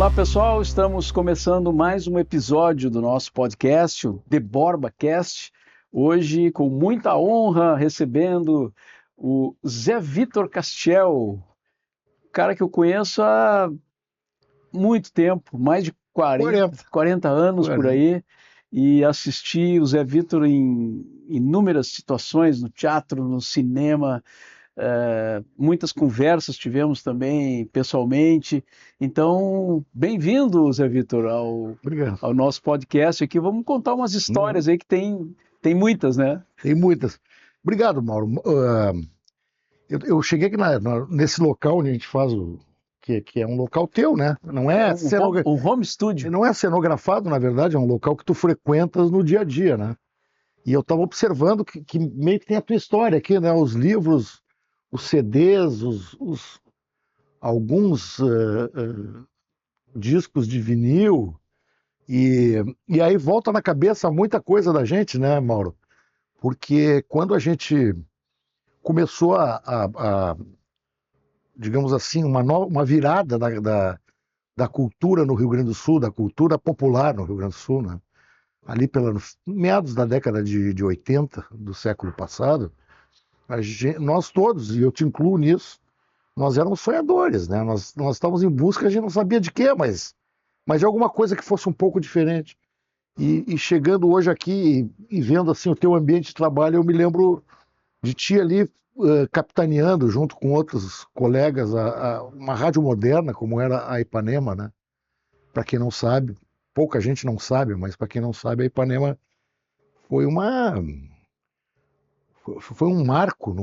Olá pessoal, estamos começando mais um episódio do nosso podcast, o The Borba Cast. Hoje, com muita honra, recebendo o Zé Vitor Castiel, cara que eu conheço há muito tempo, mais de 40 anos por aí, e assisti o Zé Vitor em inúmeras situações, no teatro, no cinema. Muitas conversas tivemos também pessoalmente. Então, bem-vindo, Zé Vitor, ao nosso podcast aqui. Vamos contar umas histórias aí que tem muitas, né? Tem muitas. Obrigado, Mauro. Eu cheguei aqui nesse local onde a gente faz que é um local teu, né? Não é um home studio. Não é cenografado, na verdade, é um local que tu frequentas no dia a dia, né? E eu estava observando que meio que tem a tua história aqui, né? Os livros, os CDs, alguns discos de vinil. E aí volta na cabeça muita coisa da gente, né, Mauro? Porque quando a gente começou digamos assim, uma virada da cultura no Rio Grande do Sul, da cultura popular no Rio Grande do Sul, né? Ali pelos meados da década de 80 do século passado, nós todos, e eu te incluo nisso, nós éramos sonhadores, né? Nós estávamos em busca, a gente não sabia de quê, mas de alguma coisa que fosse um pouco diferente. E chegando hoje aqui e vendo assim o teu ambiente de trabalho, eu me lembro de ti ali capitaneando junto com outros colegas uma rádio moderna como era a Ipanema, né? Para quem não sabe, pouca gente não sabe, mas para quem não sabe, a Ipanema foi foi um marco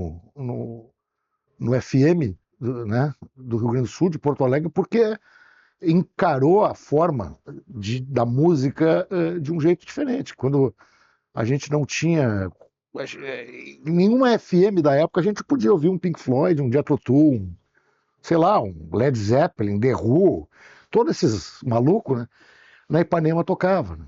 no FM, né, do Rio Grande do Sul, de Porto Alegre, porque encarou a forma da música de um jeito diferente. Quando a gente não tinha nenhuma FM da época, a gente podia ouvir um Pink Floyd, um Jethro Tull, sei lá, um Led Zeppelin, The Who, todos esses malucos, né? Na Ipanema tocava. Né?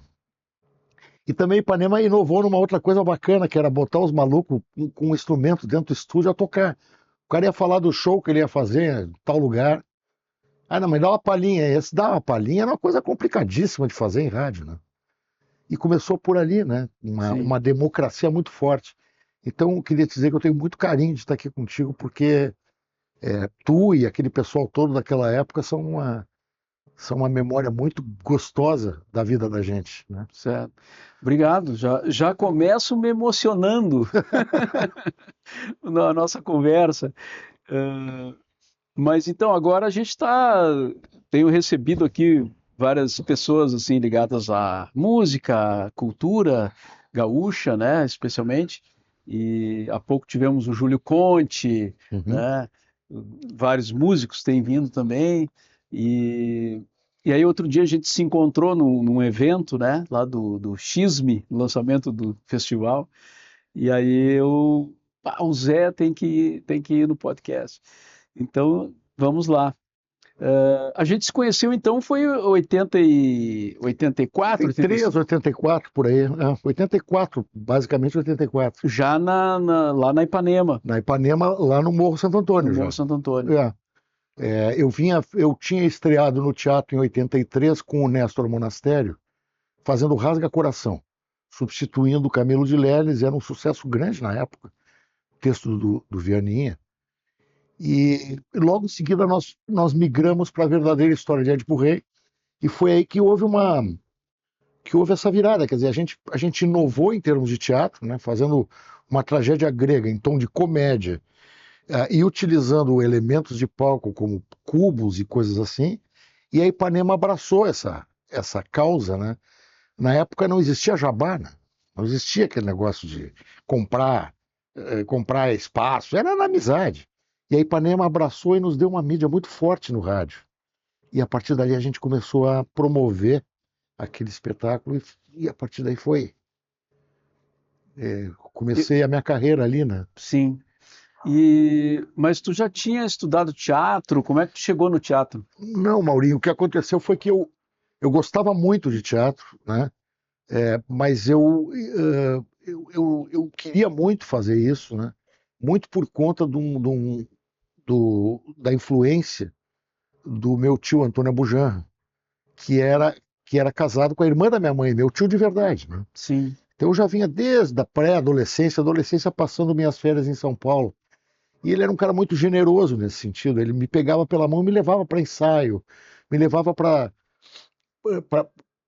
E também Ipanema inovou numa outra coisa bacana, que era botar os malucos com um instrumento dentro do estúdio a tocar. O cara ia falar do show que ele ia fazer em tal lugar. Ah, não, mas dá uma palhinha. Esse dá uma palhinha era uma coisa complicadíssima de fazer em rádio, né? E começou por ali, né? Uma democracia muito forte. Então, eu queria te dizer que eu tenho muito carinho de estar aqui contigo, porque tu e aquele pessoal todo daquela época são uma memória muito gostosa da vida da gente, né? Certo. Obrigado. Já começo me emocionando na nossa conversa. Mas então agora a gente tenho recebido aqui várias pessoas assim ligadas à música, à cultura gaúcha, né, especialmente. E há pouco tivemos o Júlio Conte, né? Vários músicos têm vindo também. E, e aí outro dia a gente se encontrou num evento, né, lá do XME, lançamento do festival. E aí o Zé tem que ir no podcast. Então, vamos lá. A gente se conheceu, então, foi em 84, 83, 84, por aí. 84, basicamente 84. já lá na Ipanema. Na Ipanema, lá no Morro Santo Antônio. No Morro Santo Antônio. Eu tinha estreado no teatro em 83 com o Néstor Monastério, fazendo Rasga Coração, substituindo o Camilo de Leles, era um sucesso grande na época, texto do Vianinha. E logo em seguida nós migramos para a verdadeira história de Édipo Rei, e foi aí que houve essa virada, quer dizer, a gente inovou em termos de teatro, né, fazendo uma tragédia grega em tom de comédia, e utilizando elementos de palco como cubos e coisas assim, e a Ipanema abraçou essa causa, né? Na época não existia jabá, né? Não existia aquele negócio de comprar espaço, era na amizade. E a Ipanema abraçou e nos deu uma mídia muito forte no rádio. E a partir dali a gente começou a promover aquele espetáculo e a partir daí foi. Comecei a minha carreira ali, né? Sim. Mas tu já tinha estudado teatro? Como é que tu chegou no teatro? Não, Maurinho, o que aconteceu foi que eu gostava muito de teatro, né? Mas eu queria muito fazer isso, né? Muito por conta da influência do meu tio Antônio Abujanra, que era, que era casado com a irmã da minha mãe, meu tio de verdade, né? Sim. Então eu já vinha desde a pré-adolescência, adolescência passando minhas férias em São Paulo. E ele era um cara muito generoso nesse sentido. Ele me pegava pela mão e me levava para ensaio, me levava para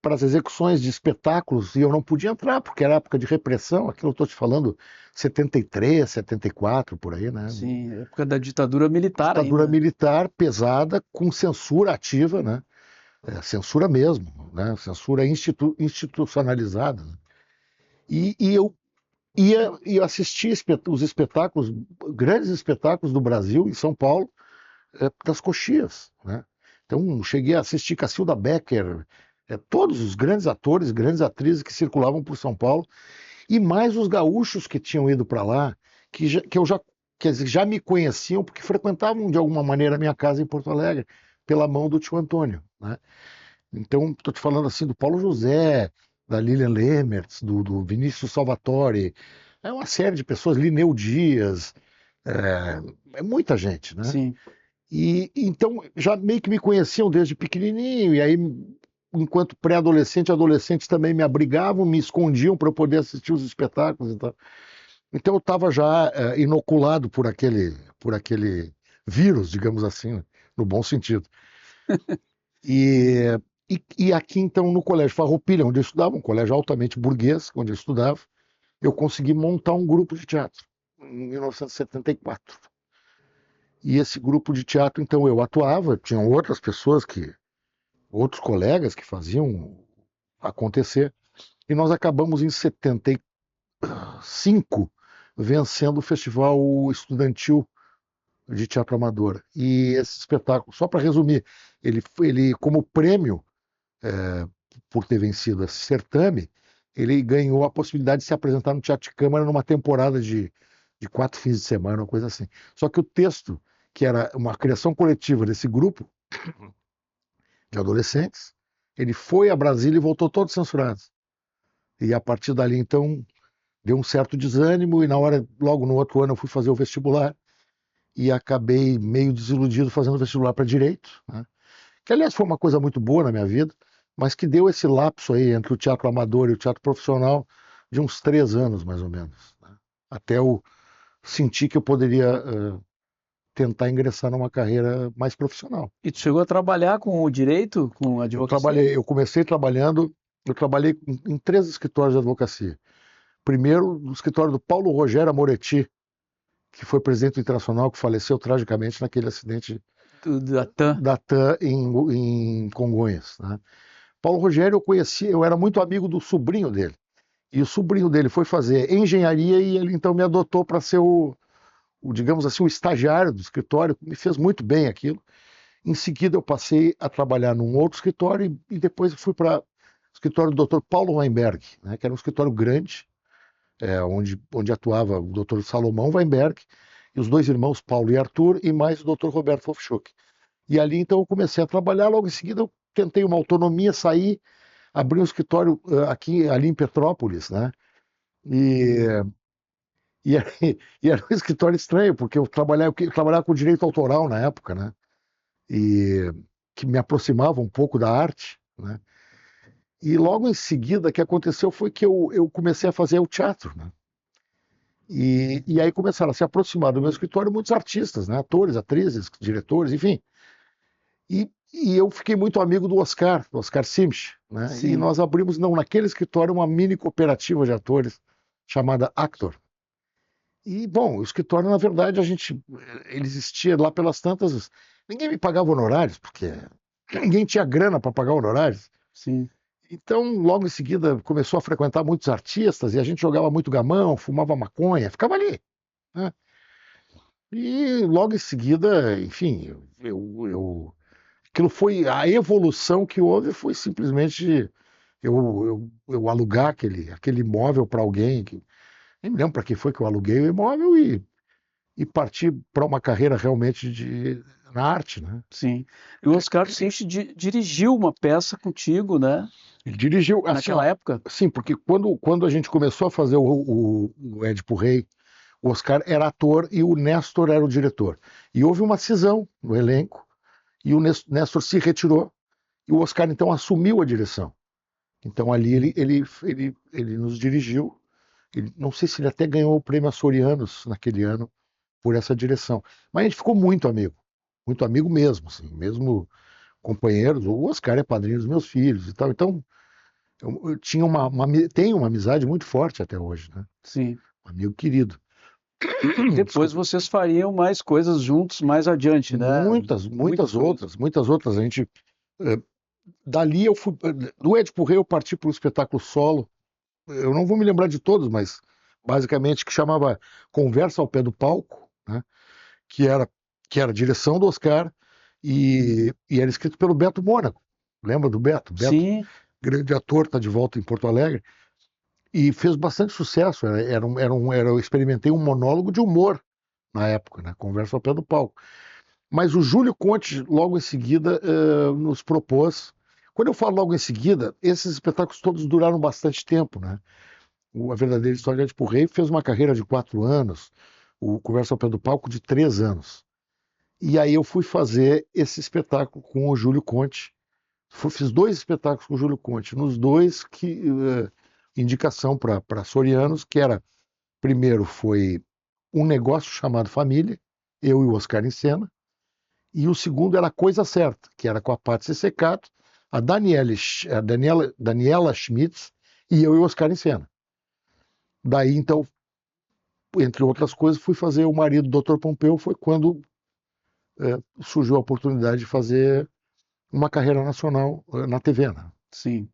as execuções de espetáculos e eu não podia entrar porque era época de repressão. Aquilo eu estou te falando 73, 74 por aí, né? Sim, época da ditadura militar Ditadura ainda. militar pesada com censura ativa, né? Censura mesmo, né? Censura institucionalizada. Né? E eu ia assistir os espetáculos, grandes espetáculos do Brasil, em São Paulo, das coxias, né? Então, cheguei a assistir Cacilda Becker, todos os grandes atores, grandes atrizes que circulavam por São Paulo, e mais os gaúchos que tinham ido para lá, que eu já, quer dizer, já me conheciam, porque frequentavam de alguma maneira a minha casa em Porto Alegre, pela mão do tio Antônio, né? Então, estou te falando assim do Paulo José, da Lilian Lemertz, do Vinícius Salvatore, é uma série de pessoas, Lineu Dias, é muita gente, né? Sim. E então já meio que me conheciam desde pequenininho, e aí, enquanto pré-adolescente, adolescentes também me abrigavam, me escondiam para eu poder assistir os espetáculos e tal. Então eu estava já inoculado por aquele vírus, digamos assim, né? No bom sentido. E, e aqui, então, no Colégio Farroupilha, onde eu estudava, um colégio altamente burguês, onde eu estudava, eu consegui montar um grupo de teatro, em 1974. E esse grupo de teatro, então, eu atuava, tinham outras pessoas outros colegas que faziam acontecer, e nós acabamos em 75 vencendo o Festival Estudantil de Teatro Amador. E esse espetáculo, só para resumir, ele como prêmio por ter vencido esse certame, ele ganhou a possibilidade de se apresentar no Teatro de Câmara numa temporada de 4 fins de semana, uma coisa assim. Só que o texto, que era uma criação coletiva desse grupo de adolescentes, ele foi a Brasília e voltou todo censurado. E a partir dali, então, deu um certo desânimo e na hora, logo no outro ano, eu fui fazer o vestibular e acabei meio desiludido fazendo vestibular para Direito, né? Que aliás foi uma coisa muito boa na minha vida, mas que deu esse lapso aí entre o teatro amador e o teatro profissional de uns 3 anos, mais ou menos, né? Até eu sentir que eu poderia tentar ingressar numa carreira mais profissional. E tu chegou a trabalhar com o direito, com a advocacia? Eu comecei trabalhando, eu trabalhei em 3 escritórios de advocacia. Primeiro, no escritório do Paulo Rogério Amoretti, que foi presidente do Internacional, que faleceu tragicamente naquele acidente Da TAM. da TAM em Congonhas, né? Paulo Rogério eu conheci, eu era muito amigo do sobrinho dele. E o sobrinho dele foi fazer engenharia e ele então me adotou para ser digamos assim, o estagiário do escritório, me fez muito bem aquilo. Em seguida eu passei a trabalhar num outro escritório e depois fui para o escritório do Dr. Paulo Weinberg, né, que era um escritório grande, onde atuava o Dr. Salomão Weinberg e os dois irmãos Paulo e Arthur e mais o Dr. Roberto Hofschuck. E ali então eu comecei a trabalhar, logo em seguida eu tentei uma autonomia, saí, abri um escritório ali em Petrópolis, né? E, e era um escritório estranho, porque eu trabalhava com direito autoral na época, né? E que me aproximava um pouco da arte, né? E logo em seguida, o que aconteceu foi que eu comecei a fazer o teatro, né? E aí começaram a se aproximar do meu escritório muitos artistas, né? Atores, atrizes, diretores, enfim. E eu fiquei muito amigo do Oscar Simch, né? E Sim. nós abrimos, não, naquele escritório, uma mini cooperativa de atores chamada Actor. E, bom, o escritório, na verdade, ele existia lá pelas tantas. Ninguém me pagava honorários, porque ninguém tinha grana para pagar honorários. Sim. Então, logo em seguida, começou a frequentar muitos artistas e a gente jogava muito gamão, fumava maconha, ficava ali, né? E logo em seguida, enfim, aquilo foi a evolução que houve, foi simplesmente eu alugar aquele imóvel para alguém, nem me lembro para que foi que eu aluguei o imóvel e partir para uma carreira realmente na arte, né? Sim. E o Oscar Simch dirigiu uma peça contigo, né? Ele dirigiu, assim, ó, Naquela época. sim, porque quando a gente começou a fazer o Édipo Rei, o Oscar era ator e o Néstor era o diretor. E houve uma cisão no elenco e o Néstor se retirou E o Oscar, então, assumiu a direção. Então, ali ele nos dirigiu. Não sei se ele até ganhou o prêmio Açorianos naquele ano por essa direção. Mas a gente ficou muito amigo mesmo, assim, mesmo companheiros. O Oscar é padrinho dos meus filhos e tal. Então, eu tinha tenho uma amizade muito forte até hoje, né? Sim. Um amigo querido. Depois Desculpa. vocês fariam mais coisas juntos mais adiante, né? Muitas coisas. outras, muitas outras. A gente, dali eu fui, do Édipo Rei eu parti para o espetáculo solo. Eu não vou me lembrar de todos, mas basicamente que chamava Conversa ao Pé do Palco, né? Que era que era a direção do Oscar e era escrito pelo Beto Mônaco. Lembra do Beto? Beto, Sim, grande ator, está de volta em Porto Alegre e fez bastante sucesso. Eu experimentei um monólogo de humor na época, né? Conversa ao Pé do Palco. Mas o Júlio Conte, logo em seguida, nos propôs. Quando eu falo logo em seguida, esses espetáculos todos duraram bastante tempo, né? A Verdadeira História de Édipo Rei fez uma carreira de 4 anos, o Conversa ao Pé do Palco de 3 anos. E aí eu fui fazer esse espetáculo com o Júlio Conte. Fiz 2 espetáculos com o Júlio Conte. Nos dois, indicação para açorianos, que era, primeiro foi Um Negócio Chamado Família, eu e o Oscar em cena, e o segundo era A Coisa Certa, que era com a Patrícia Secato, Daniela Schmitz e eu e o Oscar em cena. Daí, então, entre outras coisas, fui fazer O Marido do Dr. Pompeu, foi quando surgiu a oportunidade de fazer uma carreira nacional na TV, né? sim.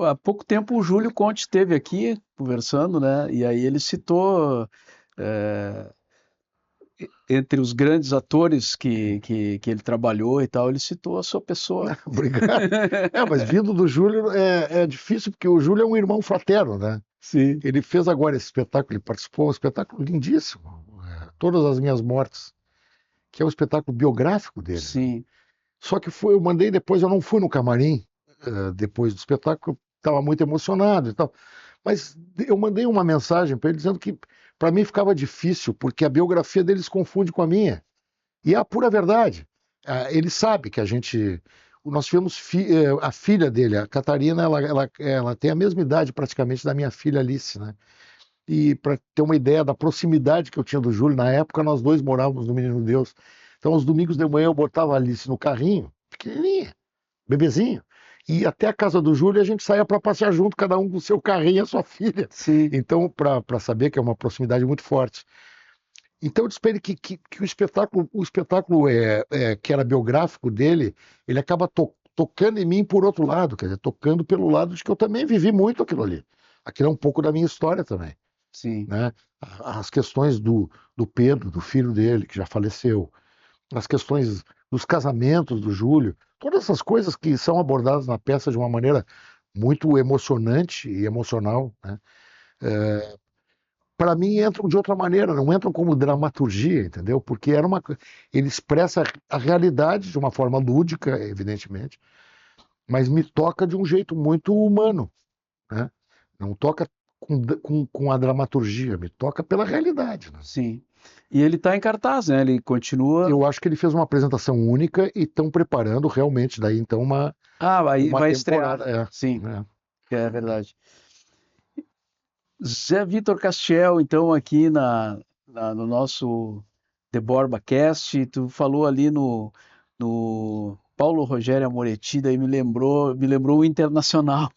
Há pouco tempo o Júlio Conte esteve aqui conversando, né? E aí ele citou, é, entre os grandes atores que ele trabalhou e tal, ele citou a sua pessoa. Obrigado. Mas vindo do Júlio é difícil, porque o Júlio é um irmão fraterno, né? Sim, Ele fez agora esse espetáculo, ele participou, um espetáculo lindíssimo, Todas as Minhas Mortes, que é um espetáculo biográfico dele, né? sim, Só que eu mandei depois, eu não fui no camarim, depois do espetáculo, estava muito emocionado e tal. Mas eu mandei uma mensagem para ele dizendo que para mim ficava difícil, porque a biografia dele se confunde com a minha. E é a pura verdade. Ele sabe que a gente. Nós tivemos a filha dele, a Catarina, ela tem a mesma idade praticamente da minha filha Alice, né? E para ter uma ideia da proximidade que eu tinha do Júlio, na época nós dois morávamos no Menino Deus. Então, aos domingos de manhã eu botava a Alice no carrinho, pequenininha, bebezinho, e até a casa do Júlio a gente saía para passear junto, cada um com o seu carrinho e a sua filha. sim, Então, para saber que é uma proximidade muito forte. Então, eu espero que o espetáculo que era biográfico dele, ele acaba tocando em mim por outro lado, quer dizer, tocando pelo lado de que eu também vivi muito aquilo ali. Aquilo é um pouco da minha história também, sim, né? As questões do Pedro, do filho dele, que já faleceu, as questões dos casamentos do Júlio, todas essas coisas que são abordadas na peça de uma maneira muito emocionante e emocional, né? Para mim entram de outra maneira, não entram como dramaturgia, entendeu? Porque ele expressa a realidade de uma forma lúdica, evidentemente, mas me toca de um jeito muito humano, né? Não toca com a dramaturgia, me toca pela realidade, né? sim. E ele está em cartaz, né? Ele continua. Eu acho que ele fez uma apresentação única e estão preparando realmente daí então Ah, uma vai estrear. temporada. Sim, É. é verdade. Zé Vitor Castiel, então, aqui no nosso The Borba Cast, tu falou ali no Paulo Rogério Amoretti, daí me lembrou o Internacional,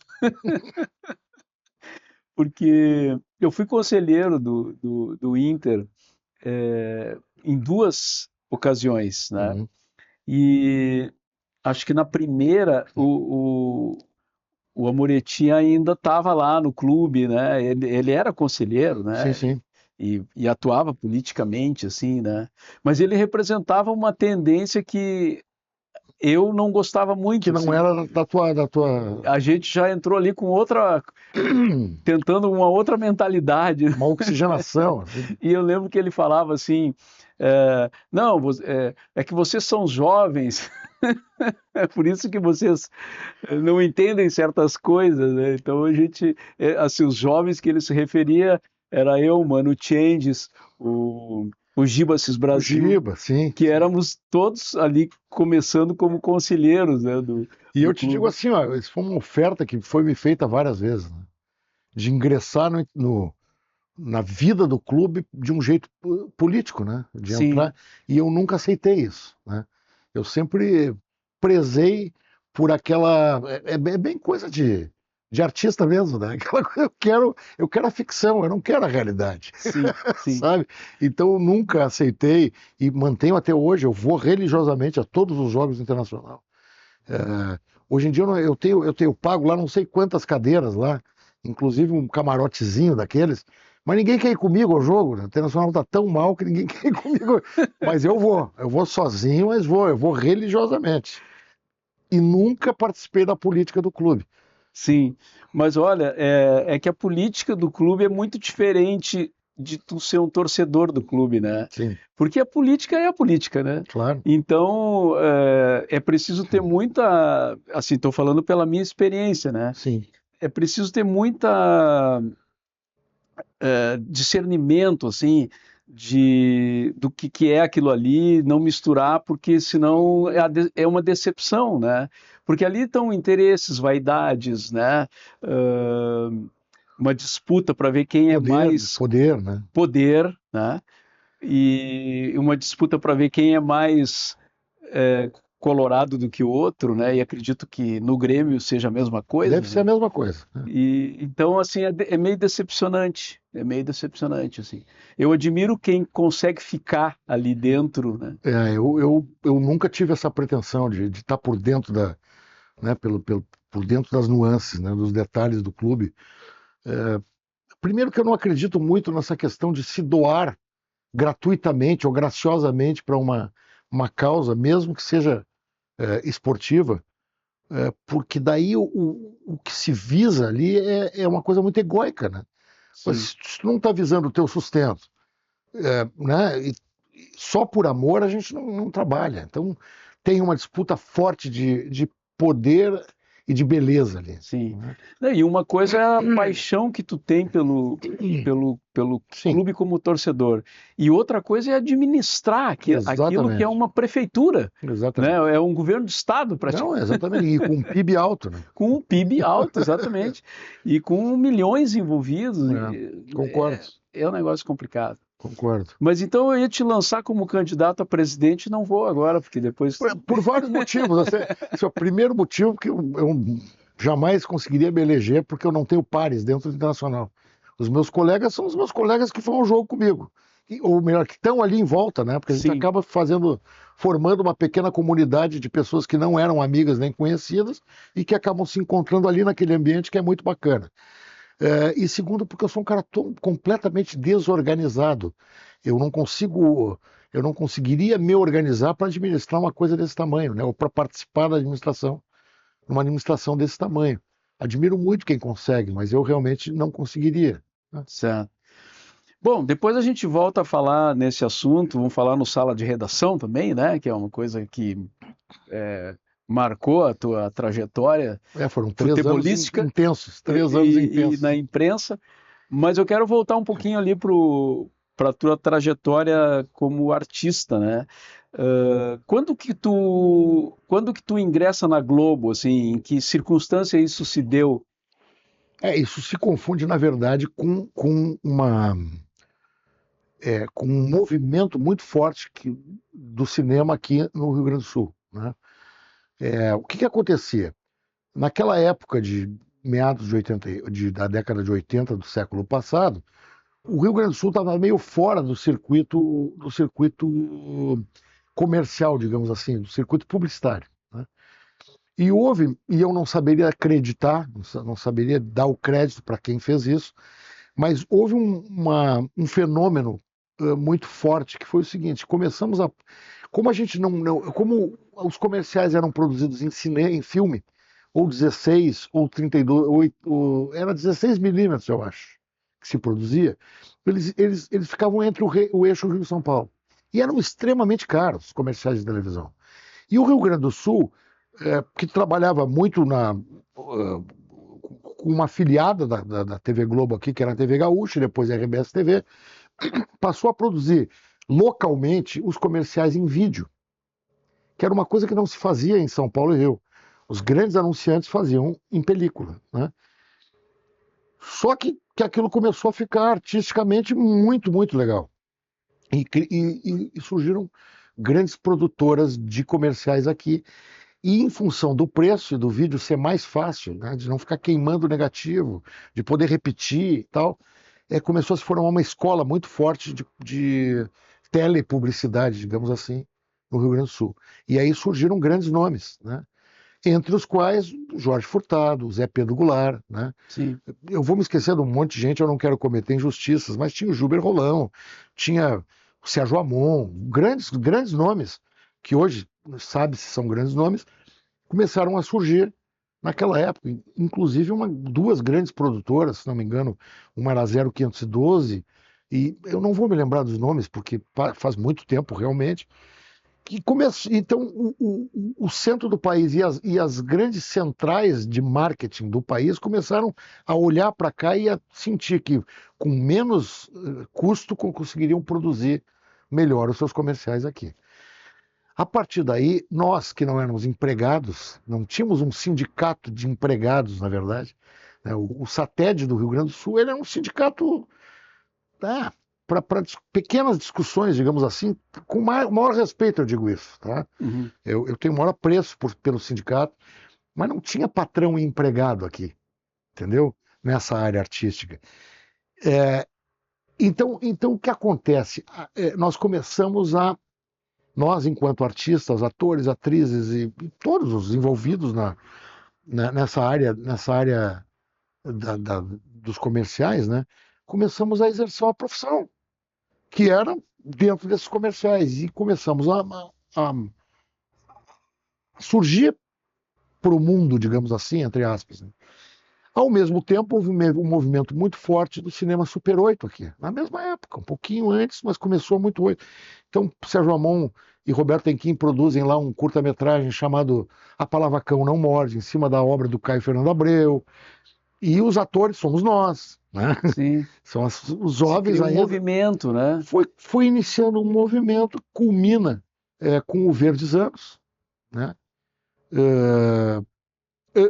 porque eu fui conselheiro do Inter em duas ocasiões, né? Uhum. E acho que na primeira o Amoretti ainda estava lá no clube, né? Ele era conselheiro, Sim, né? sim. E atuava politicamente, assim, né? Mas ele representava uma tendência que eu não gostava Que muito, não assim. era da tua A gente já entrou ali com outra, tentando uma outra mentalidade. uma oxigenação, assim. E eu lembro que ele falava assim, não, é que vocês são jovens, é por isso que vocês não entendem certas coisas, né? Então a gente, assim, os jovens que ele se referia era eu, Mano Changes, o o Gibas O Brasil, Giba, sim. que éramos todos ali começando como conselheiros, né, E do eu te digo clube. assim, ó, isso foi uma oferta que foi me feita várias vezes, né? De ingressar na vida do clube de um jeito político, né? De Sim, entrar. E eu nunca aceitei isso, né? Eu sempre prezei por aquela. É bem coisa de artista mesmo, né? Aquela coisa, eu quero a ficção, eu não quero a realidade, sim, sim. sabe? Então eu nunca aceitei e mantenho até hoje. Eu vou religiosamente a todos os jogos internacionais. Hoje em dia eu tenho pago lá não sei quantas cadeiras lá, inclusive um camarotezinho daqueles, mas ninguém quer ir comigo ao jogo, né? O Internacional tá tão mal que ninguém quer ir comigo. Mas eu vou sozinho, mas eu vou religiosamente. E nunca participei da política do clube. Sim, mas olha, é que a política do clube é muito diferente de tu ser um torcedor do clube, né? Sim, Porque a política é a política, né? claro. Então, é preciso ter muita, assim, estou falando pela minha experiência, né? Sim, É preciso ter muita discernimento, assim, do que é aquilo ali, não misturar, porque senão é uma decepção, né? Porque ali estão interesses, vaidades, né? Ah, uma disputa para ver quem é mais poder, né? poder, né? E uma disputa para ver quem é mais colorado do que o outro, né? E acredito que no Grêmio seja a mesma Deve coisa, ser a né? mesma coisa, né? E então assim é meio decepcionante assim. Eu admiro quem consegue ficar ali dentro, né? Eu nunca tive essa pretensão de estar por dentro né, por dentro das nuances, né, dos detalhes do clube. Primeiro que eu não acredito muito nessa questão de se doar gratuitamente ou graciosamente para uma causa, mesmo que seja esportiva, porque daí o que se visa ali é uma coisa muito egóica, né? Mas Sim, se tu não está visando o teu sustento, né? E só por amor a gente não trabalha. Então tem uma disputa forte de poder e de beleza ali. sim. Né? Né, e uma coisa é a paixão que tu tem pelo Sim, clube como torcedor. E outra coisa é administrar aquilo que é exatamente. uma prefeitura, né? Exatamente. É um governo de estado Não, praticamente, exatamente. E com um PIB alto, né? com um PIB alto, exatamente, e com milhões envolvidos. Concordo, É um negócio complicado. concordo. Mas então eu ia te lançar como candidato a presidente, não vou agora, porque depois. Por vários motivos. Esse é o primeiro motivo que eu jamais conseguiria me eleger, porque eu não tenho pares dentro do Internacional. Os meus colegas são os meus colegas que vão ao jogo comigo. Ou melhor, que estão ali em volta, né? Porque a gente Sim, acaba formando uma pequena comunidade de pessoas que não eram amigas nem conhecidas e que acabam se encontrando ali naquele ambiente que é muito bacana. E segundo, porque eu sou um cara completamente desorganizado. Eu não consigo, eu não conseguiria me organizar para administrar uma coisa desse tamanho, né? Ou para participar da administração, numa administração desse tamanho. Admiro muito quem consegue, mas eu realmente não conseguiria, né? certo. Bom, depois a gente volta a falar nesse assunto, vamos falar no sala de redação também, né? Que é uma coisa que marcou a tua trajetória Foram 3 anos futebolística intensos, 3 anos e na intensos. imprensa, mas eu quero voltar um pouquinho ali para a tua trajetória como artista, né? Quando que tu ingressa na Globo, assim, em que circunstância isso se deu? Isso se confunde, na verdade, com um movimento muito forte do cinema aqui no Rio Grande do Sul, né? O que acontecia? Naquela época de meados de 80, da década de 80 do século passado, o Rio Grande do Sul estava meio fora do circuito comercial, digamos assim, do circuito publicitário, né? E eu não saberia acreditar, não saberia dar o crédito para quem fez isso, mas houve um fenômeno muito forte que foi o seguinte: como a gente como os comerciais eram produzidos em filme, ou 16, ou 32, era 16 milímetros, eu acho, que se produzia, eles ficavam entre o eixo Rio-São Paulo. E eram extremamente caros os comerciais de televisão. E o Rio Grande do Sul, que trabalhava muito com uma afiliada da TV Globo aqui, que era a TV Gaúcha, e depois a RBS TV, passou a produzir localmente os comerciais em vídeo, que era uma coisa que não se fazia em São Paulo e Rio. Os grandes anunciantes faziam em película, né? Só que aquilo começou a ficar artisticamente muito, muito legal. E surgiram grandes produtoras de comerciais aqui. E em função do preço e do vídeo ser mais fácil, né, de não ficar queimando o negativo, de poder repetir e tal, começou a se formar uma escola muito forte de telepublicidade, digamos assim, no Rio Grande do Sul. E aí surgiram grandes nomes, né? Entre os quais Jorge Furtado, Zé Pedro Goulart, né? Sim. Eu vou me esquecer de um monte de gente, eu não quero cometer injustiças, mas tinha o Gilber Rolão, tinha o Sérgio Amon, grandes nomes, que hoje sabe se são grandes nomes, começaram a surgir naquela época. Inclusive duas grandes produtoras, se não me engano, uma era 0512, e eu não vou me lembrar dos nomes, porque faz muito tempo realmente, então, o centro do país e as grandes centrais de marketing do país começaram a olhar para cá e a sentir que, com menos custo, conseguiriam produzir melhor os seus comerciais aqui. A partir daí, nós que não éramos empregados, não tínhamos um sindicato de empregados, na verdade, né? O SATED do Rio Grande do Sul, ele é um sindicato para pequenas discussões, digamos assim, com maior respeito, eu digo isso, tá? Uhum. Eu tenho maior apreço pelo sindicato, mas não tinha patrão e empregado aqui, entendeu? Nessa área artística. Então, o que acontece? Nós começamos nós, enquanto artistas, atores, atrizes e todos os envolvidos nessa área dos comerciais, né? Começamos a exercer uma profissão que era dentro desses comerciais e começamos a surgir para o mundo, digamos assim, entre aspas, né? Ao mesmo tempo, houve um movimento muito forte do cinema Super 8 aqui, na mesma época, um pouquinho antes, mas começou muito 8. Então, Sérgio Amon e Roberto Enquim produzem lá um curta-metragem chamado A Palavra Cão Não Morde, em cima da obra do Caio Fernando Abreu, e os atores somos nós, né? Sim. São os jovens ainda. Um movimento, né? Foi iniciando um movimento, culmina com o Verdes Anos, né?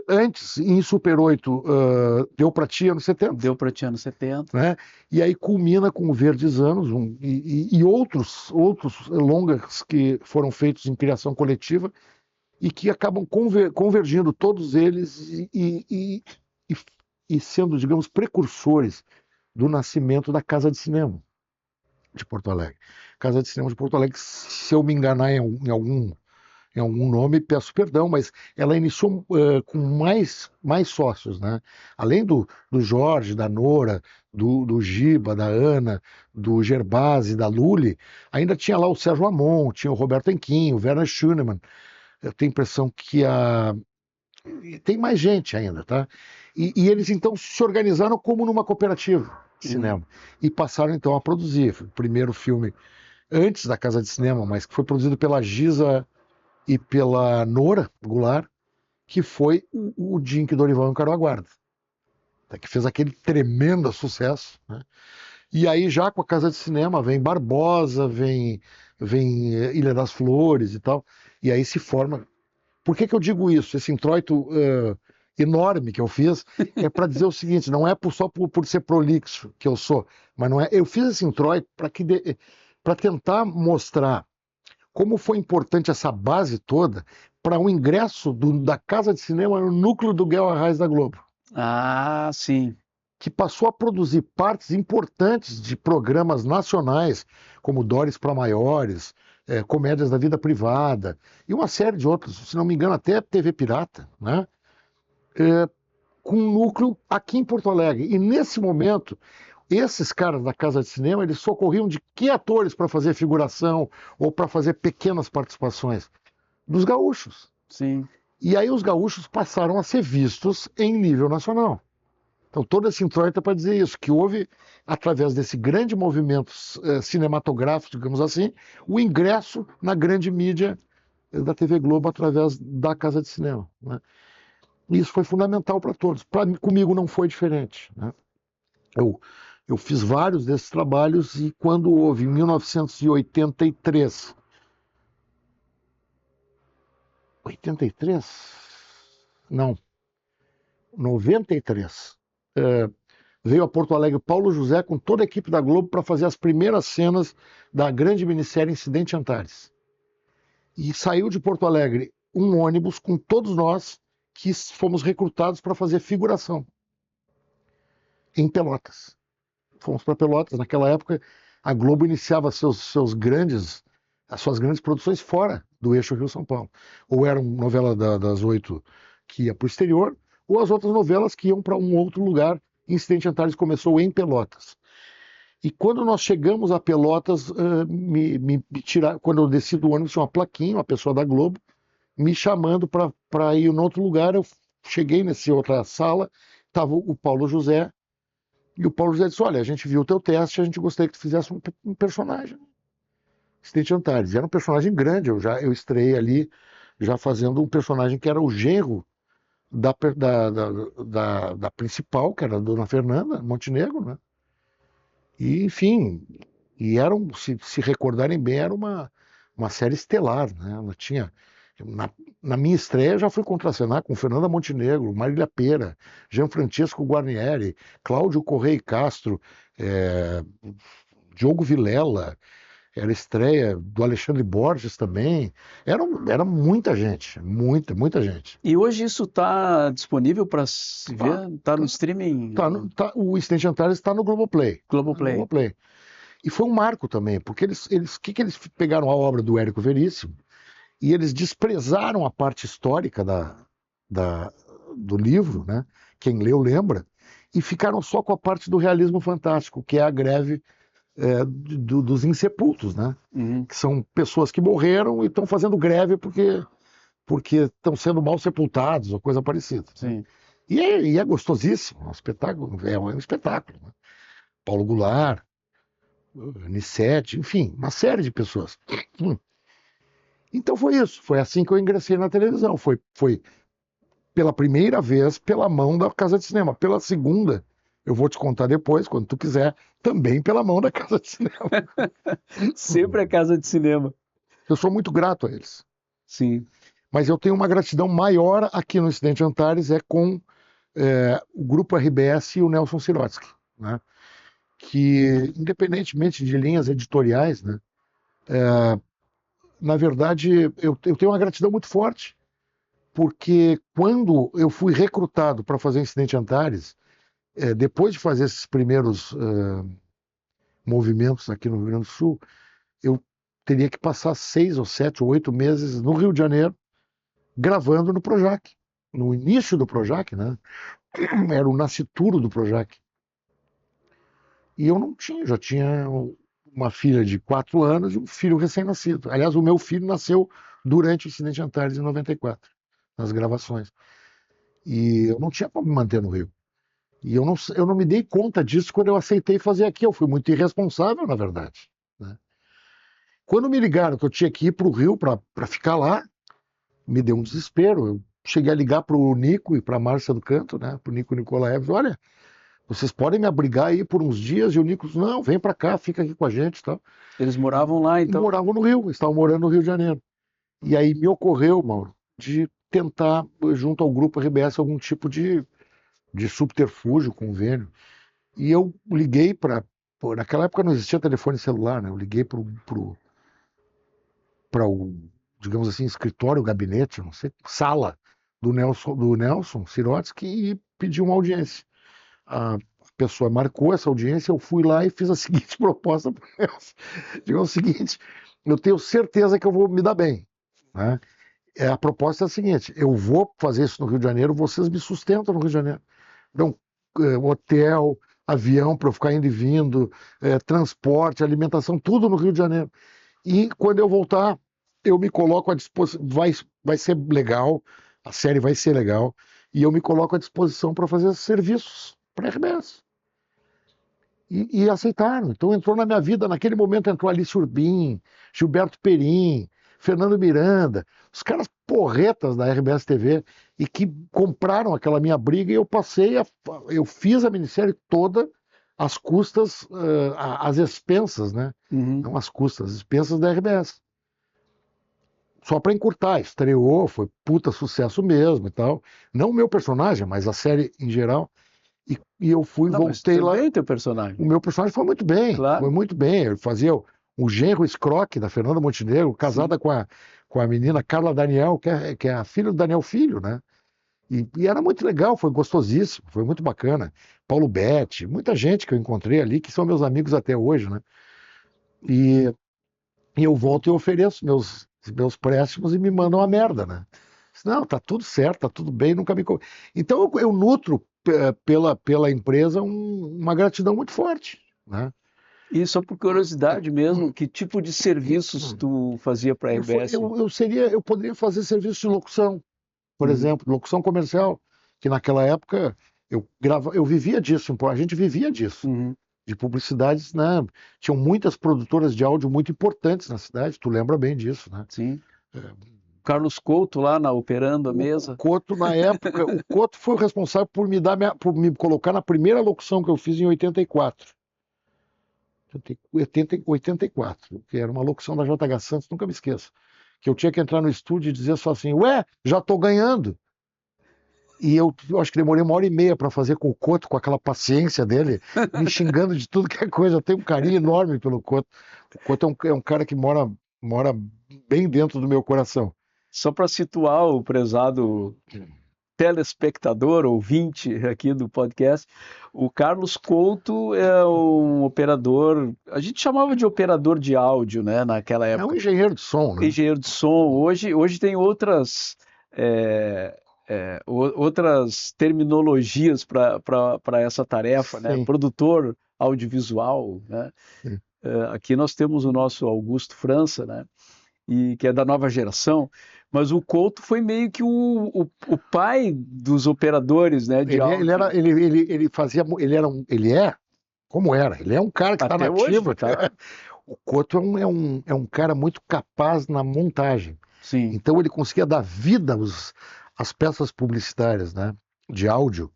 Antes, em Super 8, Deu Pra Ti, anos 70. Deu Pra Ti, anos 70. Né? E aí culmina com o Verdes Anos e outros longas que foram feitos em criação coletiva e que acabam convergindo todos eles e sendo, digamos, precursores do nascimento da Casa de Cinema de Porto Alegre. Casa de Cinema de Porto Alegre, se eu me enganar em algum nome, peço perdão, mas ela iniciou com mais sócios, né? Além do Jorge, da Nora, do Giba, da Ana, do Gerbasi, da Lully, ainda tinha lá o Sérgio Amon, tinha o Roberto Enquim, o Werner Schunemann. Eu tenho a impressão que tem mais gente ainda, tá? E eles então se organizaram como numa cooperativa de cinema e passaram então a produzir. Foi o primeiro filme antes da Casa de Cinema, mas que foi produzido pela Giza e pela Nora Goulart, que foi o dia em que Dorival encarou a guarda, que fez aquele tremendo sucesso, né? E aí já com a Casa de Cinema vem Barbosa, vem Ilha das Flores e tal, e aí se forma. Por que eu digo isso? Esse introito enorme que eu fiz é para dizer o seguinte: não é só por ser prolixo que eu sou, mas não é. Eu fiz esse introito para tentar mostrar como foi importante essa base toda para o ingresso da Casa de Cinema no núcleo do Guelra Reis da Globo. Ah, sim. Que passou a produzir partes importantes de programas nacionais, como Dores para Maiores, Comédias da Vida Privada, e uma série de outros, se não me engano, até TV Pirata, né? Com um núcleo aqui em Porto Alegre. E nesse momento, esses caras da Casa de Cinema, eles socorriam de que atores para fazer figuração ou para fazer pequenas participações? Dos gaúchos. Sim. E aí os gaúchos passaram a ser vistos em nível nacional. Então todo esse introito é para dizer isso, que houve, através desse grande movimento cinematográfico, digamos assim, o ingresso na grande mídia da TV Globo através da Casa de Cinema, né? E isso foi fundamental para todos. Comigo não foi diferente, né? Eu fiz vários desses trabalhos e quando houve, em 1983, 83? Não, 93, veio a Porto Alegre Paulo José com toda a equipe da Globo para fazer as primeiras cenas da grande minissérie Incidente Antares. E saiu de Porto Alegre um ônibus com todos nós que fomos recrutados para fazer figuração em Pelotas. Fomos para Pelotas. Naquela época, a Globo iniciava as suas grandes produções fora do eixo Rio-São Paulo. Ou era uma novela das 8 que ia para o exterior, ou as outras novelas que iam para um outro lugar. Incidente Antares começou em Pelotas. E quando nós chegamos a Pelotas, quando eu desci do ônibus, tinha uma plaquinha, uma pessoa da Globo, me chamando para ir em outro lugar. Eu cheguei nessa outra sala, estava o Paulo José, e o Paulo José disse: olha, a gente viu o teu teste, a gente gostaria que tu fizesse um personagem. Incidente Antares. Era um personagem grande, eu estreiei ali já fazendo um personagem que era o genro da principal, que era a Dona Fernanda Montenegro, né? E, enfim, se recordarem bem, era uma série estelar, né? Ela tinha, na minha estreia já fui contracenar com Fernanda Montenegro, Marília Pêra, Gianfrancesco Guarnieri, Cláudio Correia e Castro, Diogo Vilela, era estreia do Alexandre Borges também. Era muita gente, muita gente. E hoje isso está disponível para se ver? Está no streaming? O Incidente Antares está no Globoplay. Globoplay. E foi um marco também, porque eles pegaram a obra do Érico Veríssimo e eles desprezaram a parte histórica do livro, né? Quem leu lembra, e ficaram só com a parte do realismo fantástico, que é a greve dos insepultos, né? Uhum. Que são pessoas que morreram e estão fazendo greve porque estão sendo mal sepultados ou coisa parecida. Sim. E é gostosíssimo, é um espetáculo. Né? Paulo Goulart, Nissete, enfim, uma série de pessoas. Então foi isso, foi assim que eu ingressei na televisão. Foi pela primeira vez pela mão da Casa de Cinema. Pela segunda, eu vou te contar depois, quando tu quiser, também pela mão da Casa de Cinema. Sempre a Casa de Cinema. Eu sou muito grato a eles. Sim. Mas eu tenho uma gratidão maior aqui no Incidente Antares, o Grupo RBS e o Nelson Sirotsky, né? Que, independentemente de linhas editoriais, né, na verdade, eu tenho uma gratidão muito forte, porque quando eu fui recrutado para fazer Incidente Antares, depois de fazer esses primeiros movimentos aqui no Rio Grande do Sul, eu teria que passar 6 ou 7 ou 8 meses no Rio de Janeiro, gravando no Projac, no início do Projac, né? Era o nascituro do Projac. E eu não tinha, já tinha uma filha de 4 anos e um filho recém-nascido. Aliás, o meu filho nasceu durante o Incidente Antares em 94, nas gravações. E eu não tinha como me manter no Rio. E eu não me dei conta disso quando eu aceitei fazer aqui. Eu fui muito irresponsável, na verdade. Né? Quando me ligaram que eu tinha que ir para o Rio para ficar lá, me deu um desespero. Eu cheguei a ligar para o Nico e para a Márcia do Canto, né? Para o Nico Nicolaev. Olha, vocês podem me abrigar aí por uns dias? E o Nico disse: não, vem para cá, fica aqui com a gente. Tá? Eles moravam lá, então? E moravam no Rio, estavam morando no Rio de Janeiro. E aí me ocorreu, Mauro, de tentar, junto ao Grupo RBS, algum tipo de subterfúgio, convênio. E eu liguei para... Naquela época não existia telefone celular, né? Eu liguei para o, digamos assim, escritório, gabinete, não sei, sala do Nelson Sirotsky e pedi uma audiência. A pessoa marcou essa audiência, eu fui lá e fiz a seguinte proposta para o Nelson. Digo o seguinte: eu tenho certeza que eu vou me dar bem. Né? A proposta é a seguinte: eu vou fazer isso no Rio de Janeiro, vocês me sustentam no Rio de Janeiro. Então, hotel, avião para eu ficar indo e vindo, transporte, alimentação, tudo no Rio de Janeiro. E quando eu voltar, eu me coloco à disposição. Vai ser legal, a série vai ser legal, e eu me coloco à disposição para fazer serviços para a RBS. E aceitaram. Então entrou na minha vida, naquele momento entrou Alice Urbim, Gilberto Perim, Fernando Miranda, os caras porretas da RBS TV, e que compraram aquela minha briga, e eu fiz a minissérie toda às custas, às expensas, né? Uhum. Não às custas, às expensas da RBS. Só para encurtar, estreou, foi puta sucesso mesmo e tal. Não o meu personagem, mas a série em geral. E eu fui, Não, mas voltei foi lá. bem teu personagem. O meu personagem foi muito bem, foi Claro. muito bem. Ele fazia o genro escroque da Fernanda Montenegro, Sim. casada com a menina Carla Daniel, que é a filha do Daniel Filho, né? E era muito legal, foi gostosíssimo, foi muito bacana. Paulo Betti, muita gente que eu encontrei ali, que são meus amigos até hoje, né? E, e eu volto e ofereço meus préstimos e me mandam uma merda, né? Não, tá tudo certo, tá tudo bem, nunca me. Então eu nutro pela empresa uma gratidão muito forte, né? E só por curiosidade mesmo, que tipo de serviços tu fazia para a RBS? Eu poderia fazer serviço de locução, por Uhum. exemplo, locução comercial, que naquela época eu vivia disso, a gente vivia disso, Uhum. de publicidades, né? Tinham muitas produtoras de áudio muito importantes na cidade, tu lembra bem disso, né? Sim. Carlos Couto lá operando a O mesa. Couto, na época, o Couto foi o responsável por me colocar na primeira locução que eu fiz em 84. 84, que era uma locução da JH Santos, nunca me esqueço. Que eu tinha que entrar no estúdio e dizer só assim: ué, já tô ganhando. E eu acho que demorei 1 hora e meia para fazer com o Couto, com aquela paciência dele, me xingando de tudo que é coisa. Eu tenho um carinho enorme pelo Couto. O Couto é um cara que mora bem dentro do meu coração. Só para situar o prezado telespectador, ouvinte aqui do podcast, o Carlos Couto é um operador, a gente chamava de operador de áudio, né, naquela É um época. engenheiro de som, né? Engenheiro de som. Hoje tem outras, é, outras terminologias para essa tarefa, né? Sim. Produtor audiovisual, né? Sim. Aqui nós temos o nosso Augusto França, né? E que é da nova geração. Mas o Couto foi meio que o pai dos operadores, né, de Ele áudio. era, ele fazia, como era, ele é um cara que está Até hoje, nativo. tá? O Couto é um cara muito capaz na montagem. Sim, Então ele conseguia dar vida às peças publicitárias, né, de áudio,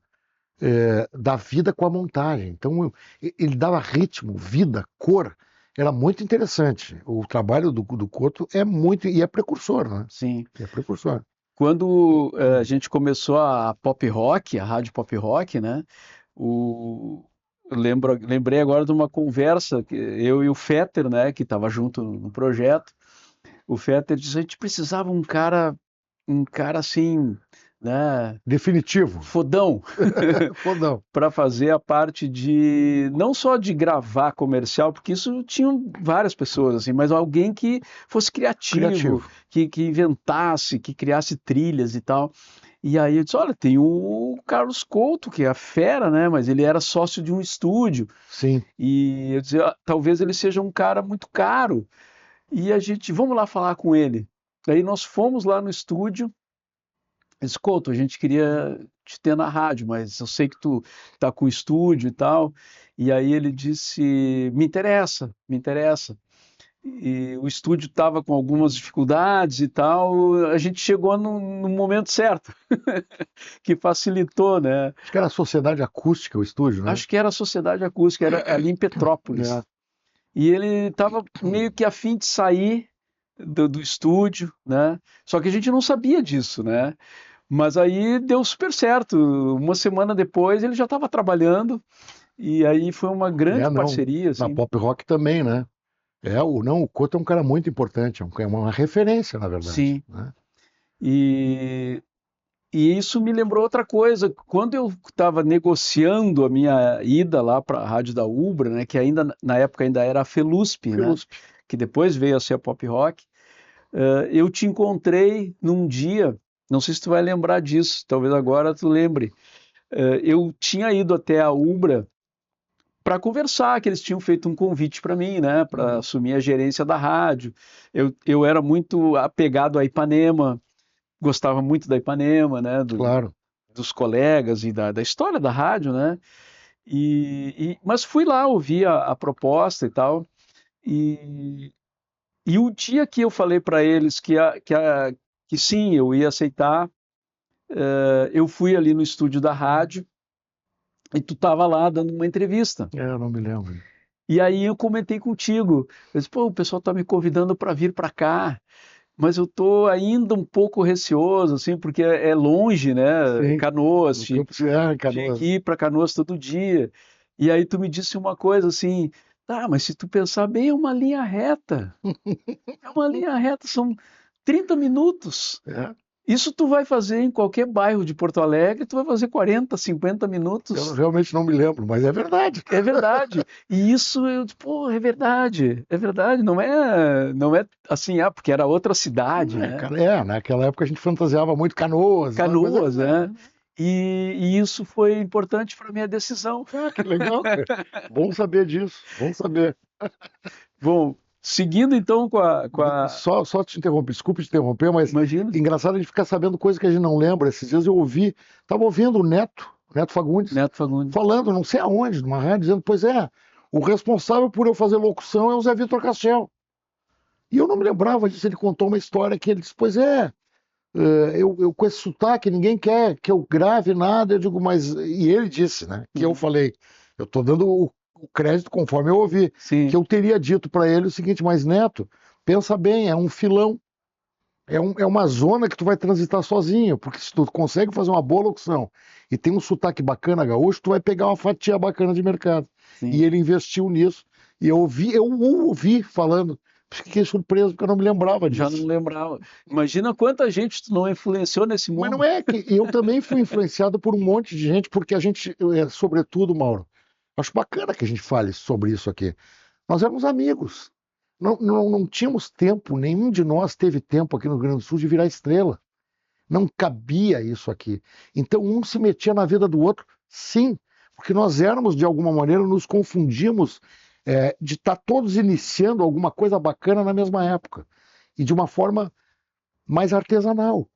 dar vida com a montagem. Então ele dava ritmo, vida, cor. Era muito interessante. O trabalho do Couto é muito, e é precursor, né? sim. É precursor. Quando a gente começou a pop rock, a rádio pop rock, né? O, lembrei agora de uma conversa que eu e o Fetter, né, que estava junto no projeto. O Fetter disse: a gente precisava um cara assim, né, Definitivo. fodão, Fodão. para fazer a parte de não só de gravar comercial, porque isso tinham várias pessoas assim, mas alguém que fosse criativo, Criativo. que inventasse, que criasse trilhas e tal. E aí eu disse, olha, tem o Carlos Couto, que é a fera, né? Mas ele era sócio de um estúdio. Sim. E eu disse, talvez ele seja um cara muito caro. E a gente, vamos lá falar com ele. Aí nós fomos lá no estúdio. Ele disse, Couto, a gente queria te ter na rádio, mas eu sei que tu tá com estúdio e tal. E aí ele disse, me interessa, me interessa. E o estúdio estava com algumas dificuldades e tal, a gente chegou no momento certo, que facilitou, né? Acho que era a Sociedade Acústica, o estúdio, né? Acho que era a Sociedade Acústica, era ali em Petrópolis. É. E ele estava meio que a fim de sair do estúdio, né? Só que a gente não sabia disso, né? Mas aí deu super certo. Uma semana depois ele já estava trabalhando e aí foi uma grande Não. parceria, Na assim. pop rock também, né? O Couto é um cara muito importante, é uma referência, na verdade, Sim. né? E E isso me lembrou outra coisa. Quando eu estava negociando a minha ida lá para a rádio da Ubra, né, que ainda na época ainda era a Felusp, né, Filusp. que depois veio a ser a Pop Rock, eu te encontrei num dia, não sei se tu vai lembrar disso, talvez agora tu lembre. Eu tinha ido até a Ubra para conversar, que eles tinham feito um convite para mim, né, para Uhum. assumir a gerência da rádio. Eu era muito apegado a Ipanema, gostava muito da Ipanema, né, Claro. dos colegas e da história da rádio, né? Mas fui lá ouvir a proposta e tal. E, e o dia que eu falei para eles que sim, eu ia aceitar, eu fui ali no estúdio da rádio e tu estava lá dando uma entrevista. Eu não me lembro. E aí eu comentei contigo, eu disse, pô, o pessoal está me convidando para vir para cá, mas eu tô ainda um pouco receoso, assim, porque é longe, né? Sim, Canoas, no tinha, Campo Serra, em tinha Canoas. que ir para Canoas todo dia. E aí tu me disse uma coisa assim, tá, mas se tu pensar bem, é uma linha reta. É uma linha reta, são 30 minutos. É, Isso tu vai fazer em qualquer bairro de Porto Alegre, tu vai fazer 40, 50 eu minutos. realmente não me lembro, mas é verdade. É verdade. E isso eu, pô, é verdade, não é assim, porque era outra cidade, né? Naquela época a gente fantasiava muito Canoas, mas Canoas, né? E isso foi importante para minha decisão. que legal, cara. Bom saber disso, bom saber. Bom, seguindo então com a. Só te interromper, desculpe te interromper, mas Imagina, engraçado a gente ficar sabendo coisas que a gente não lembra. Esses dias eu estava ouvindo o Neto Fagundes, Neto Fagundes. falando, não sei aonde, numa rádio, dizendo, pois é, o responsável por eu fazer locução é o Zé Vitor Castel. E eu não me lembrava disso, ele contou uma história que ele disse, pois é, eu com esse sotaque, ninguém quer que eu grave nada, eu digo, mas... E ele disse, né, que eu Uhum. falei, eu estou dando o crédito conforme eu ouvi, que Sim, eu teria dito para ele o seguinte, mas Neto, pensa bem, é um filão, é uma zona que tu vai transitar sozinho, porque se tu consegue fazer uma boa locução e tem um sotaque bacana gaúcho, tu vai pegar uma fatia bacana de mercado. sim. E ele investiu nisso, e eu o ouvi falando, fiquei surpreso porque eu não me lembrava Já não disso. lembrava. Imagina quanta gente tu não influenciou nesse Mas não mundo. é que eu também fui influenciado por um monte de gente, porque a gente, sobretudo, Mauro, acho bacana que a gente fale sobre isso aqui. Nós éramos amigos. Não tínhamos tempo, nenhum de nós teve tempo aqui no Rio Grande do Sul de virar estrela. Não cabia isso aqui. Então um se metia na vida do outro, sim, porque nós éramos, de alguma maneira, nos confundimos de estar todos iniciando alguma coisa bacana na mesma época. E de uma forma mais artesanal.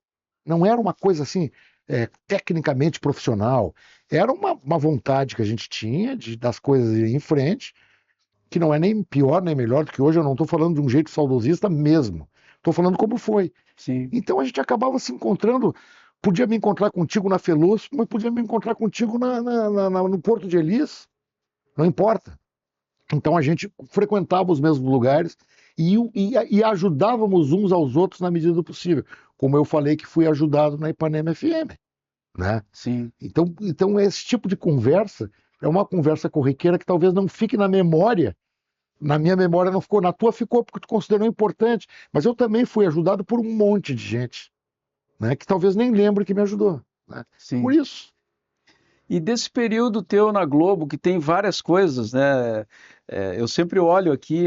Não era uma coisa assim, tecnicamente profissional. Era uma vontade que a gente tinha das coisas irem em frente, que não é nem pior nem melhor do que hoje. Eu não estou falando de um jeito saudosista mesmo. Estou falando como foi. Sim, Então a gente acabava se encontrando. Podia me encontrar contigo na Feluz, mas podia me encontrar contigo no Porto de Elis. Não importa. Então a gente frequentava os mesmos lugares e ajudávamos uns aos outros na medida do possível. Como eu falei que fui ajudado na Ipanema FM, né? sim. Então esse tipo de conversa é uma conversa corriqueira que talvez não fique na memória. Na minha memória não ficou, na tua ficou porque tu considerou importante. Mas eu também fui ajudado por um monte de gente, né? Que talvez nem lembre que me ajudou, né? Por Sim. isso. E desse período teu na Globo, que tem várias coisas, né? Eu sempre olho aqui,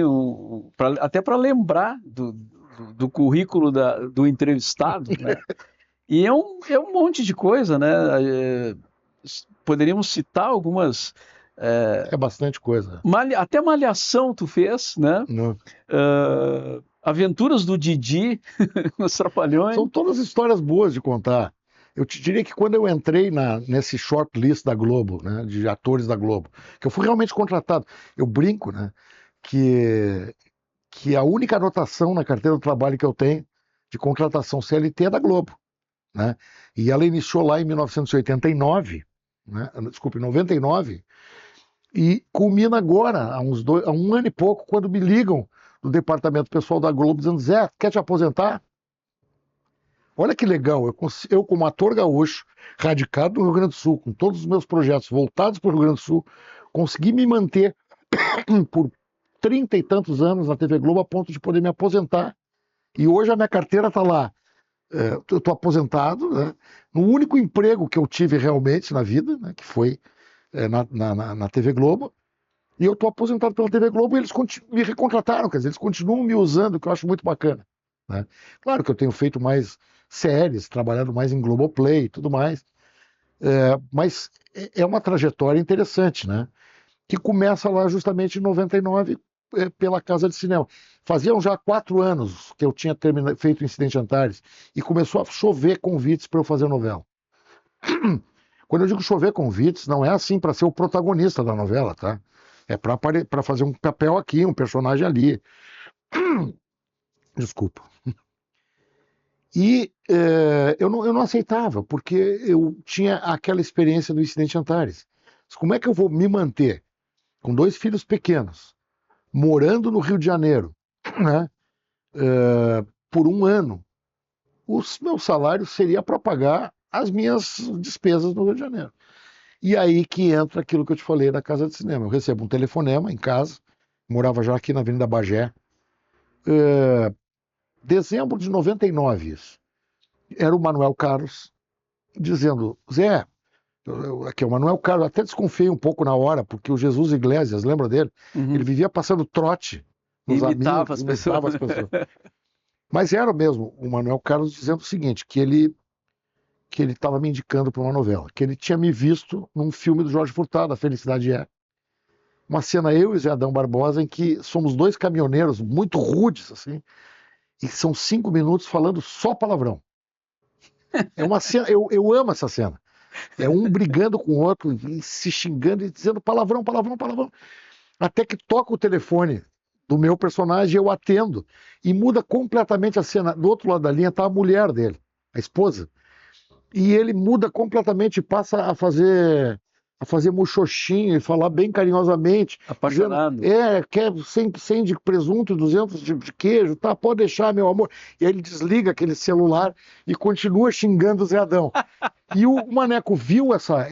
até para lembrar do currículo do entrevistado, né? E é um monte de coisa, né? Poderíamos citar algumas. É bastante coisa. Até Malhação tu fez, né? Né? Aventuras do Didi, os Trapalhões. São todas histórias boas de contar. Eu te diria que quando eu entrei nesse shortlist da Globo, né, de atores da Globo, que eu fui realmente contratado, eu brinco, né, que a única anotação na carteira do trabalho que eu tenho de contratação CLT é da Globo, né? E ela iniciou lá em 1989, né, desculpe, 99, e culmina agora, há um ano e pouco, quando me ligam do departamento pessoal da Globo dizendo: Zé, quer te aposentar? Olha que legal, eu como ator gaúcho, radicado no Rio Grande do Sul, com todos os meus projetos voltados para o Rio Grande do Sul, consegui me manter por 30 e tantos anos na TV Globo a ponto de poder me aposentar. E hoje a minha carteira está lá. Eu estou aposentado, né? No único emprego que eu tive realmente na vida, né? Que foi na TV Globo. E eu estou aposentado pela TV Globo e eles me recontrataram, quer dizer, eles continuam me usando, o que eu acho muito bacana, né? Claro que eu tenho feito mais séries, trabalhado mais em Globoplay e tudo mais, mas é uma trajetória interessante, né? Que começa lá justamente em 99 pela Casa de Cinema. Faziam já 4 anos que eu tinha feito Incidente Antares e começou a chover convites para eu fazer novela. Quando eu digo chover convites, não é assim para ser o protagonista da novela, tá? É para fazer um papel aqui, um personagem ali. Desculpa. E eu não aceitava, porque eu tinha aquela experiência do Incidente Antares. Como é que eu vou me manter com 2 filhos pequenos, morando no Rio de Janeiro, né, por 1 ano? O meu salário seria para pagar as minhas despesas no Rio de Janeiro. E aí que entra aquilo que eu te falei da casa de cinema. Eu recebo um telefonema em casa, morava já aqui na Avenida Bagé, dezembro de 99 isso. Era o Manuel Carlos dizendo, Zé, aqui é o Manuel Carlos, até desconfiei um pouco na hora, porque o Jesus Iglesias, lembra dele? Ele Uhum. vivia passando trote nos Imitava amigos, as imitava pessoas. as pessoas. Mas era mesmo o Manuel Carlos dizendo o seguinte, que ele estava me indicando para uma novela, que ele tinha me visto num filme do Jorge Furtado, A Felicidade É. Uma cena eu e Zé Adão Barbosa em que somos 2 caminhoneiros muito rudes, assim, e são 5 minutos falando só palavrão. É uma cena, eu amo essa cena. É um brigando com o outro, e se xingando e dizendo palavrão, palavrão, palavrão. Até que toca o telefone do meu personagem, eu atendo, e muda completamente a cena. Do outro lado da linha está a mulher dele, a esposa. E ele muda completamente, passa a fazer muxoxinha e falar bem carinhosamente, dizendo, Apaixonado. quer 100 de presunto, 200 de queijo, tá, pode deixar, meu amor. E aí ele desliga aquele celular e continua xingando o Zé Adão. E o Maneco viu essa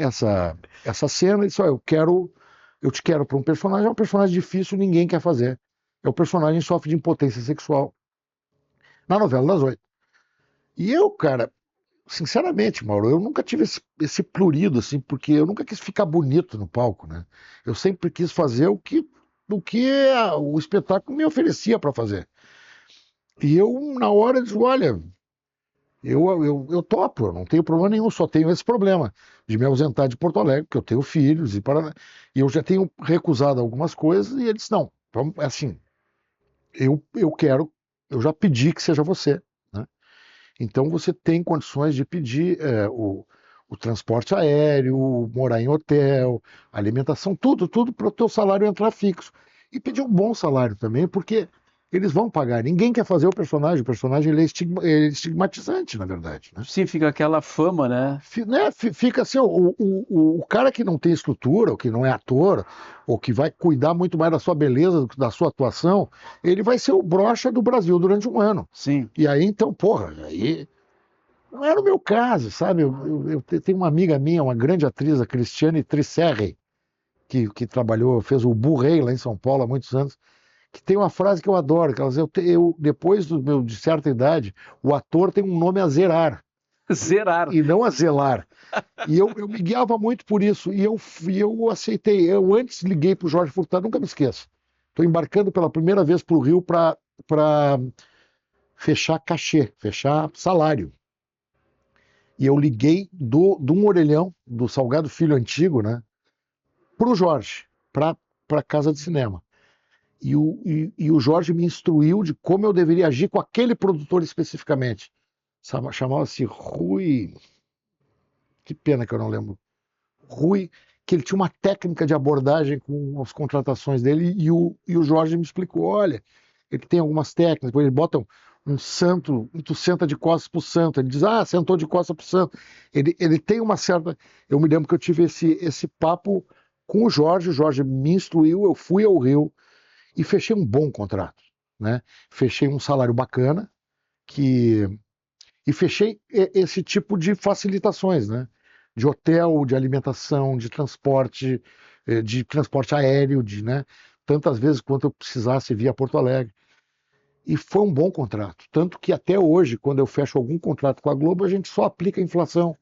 cena e disse, eu te quero para um personagem, é um personagem difícil, ninguém quer fazer. É o personagem que sofre de impotência sexual na novela das 8. E eu, cara, sinceramente, Mauro, eu nunca tive esse prurido, assim, porque eu nunca quis ficar bonito no palco, né? Eu sempre quis fazer o espetáculo me oferecia para fazer. E eu, na hora, disse, olha, eu topo, eu não tenho problema nenhum, só tenho esse problema de me ausentar de Porto Alegre, porque eu tenho filhos e eu já tenho recusado algumas coisas, e ele disse, não, vamos, assim, eu quero, eu já pedi que seja você, né? Então você tem condições de pedir o transporte aéreo, morar em hotel, alimentação, tudo para o teu salário entrar fixo. E pedir um bom salário também, porque eles vão pagar. Ninguém quer fazer o personagem ele é estigmatizante, na verdade, né? Sim, fica aquela fama, né? Fica assim, o cara que não tem estrutura, ou que não é ator, ou que vai cuidar muito mais da sua beleza, da sua atuação, ele vai ser o broxa do Brasil durante 1 ano. Sim. E aí, então, porra, aí não era o meu caso, sabe? Eu tenho uma amiga minha, uma grande atriz, a Cristiane Trisserri, que trabalhou, fez o Burrei lá em São Paulo há muitos anos, que tem uma frase que eu adoro, que ela diz, depois de certa idade, o ator tem um nome a zerar, Zerar. e não a zelar. E eu me guiava muito por isso, e eu aceitei. Eu antes liguei para o Jorge Furtado, nunca me esqueço. Estou embarcando pela primeira vez para o Rio para fechar cachê, fechar salário. E eu liguei de um orelhão, do Salgado Filho Antigo, né, para o Jorge, para a casa de cinema. E o Jorge me instruiu de como eu deveria agir com aquele produtor especificamente. Chamava-se Rui. Que pena que eu não lembro. Rui, que ele tinha uma técnica de abordagem com as contratações dele, e o Jorge me explicou: olha, ele tem algumas técnicas, ele bota um santo, tu senta de costas pro santo, ele diz, sentou de costas pro santo. Ele tem uma certa. Eu me lembro que eu tive esse papo com o Jorge me instruiu, eu fui ao Rio e fechei um bom contrato, né? Fechei um salário bacana, que e fechei esse tipo de facilitações, né? De hotel, de alimentação, de transporte aéreo, né? Tantas vezes quanto eu precisasse via Porto Alegre. E foi um bom contrato. Tanto que até hoje, quando eu fecho algum contrato com a Globo, a gente só aplica a inflação.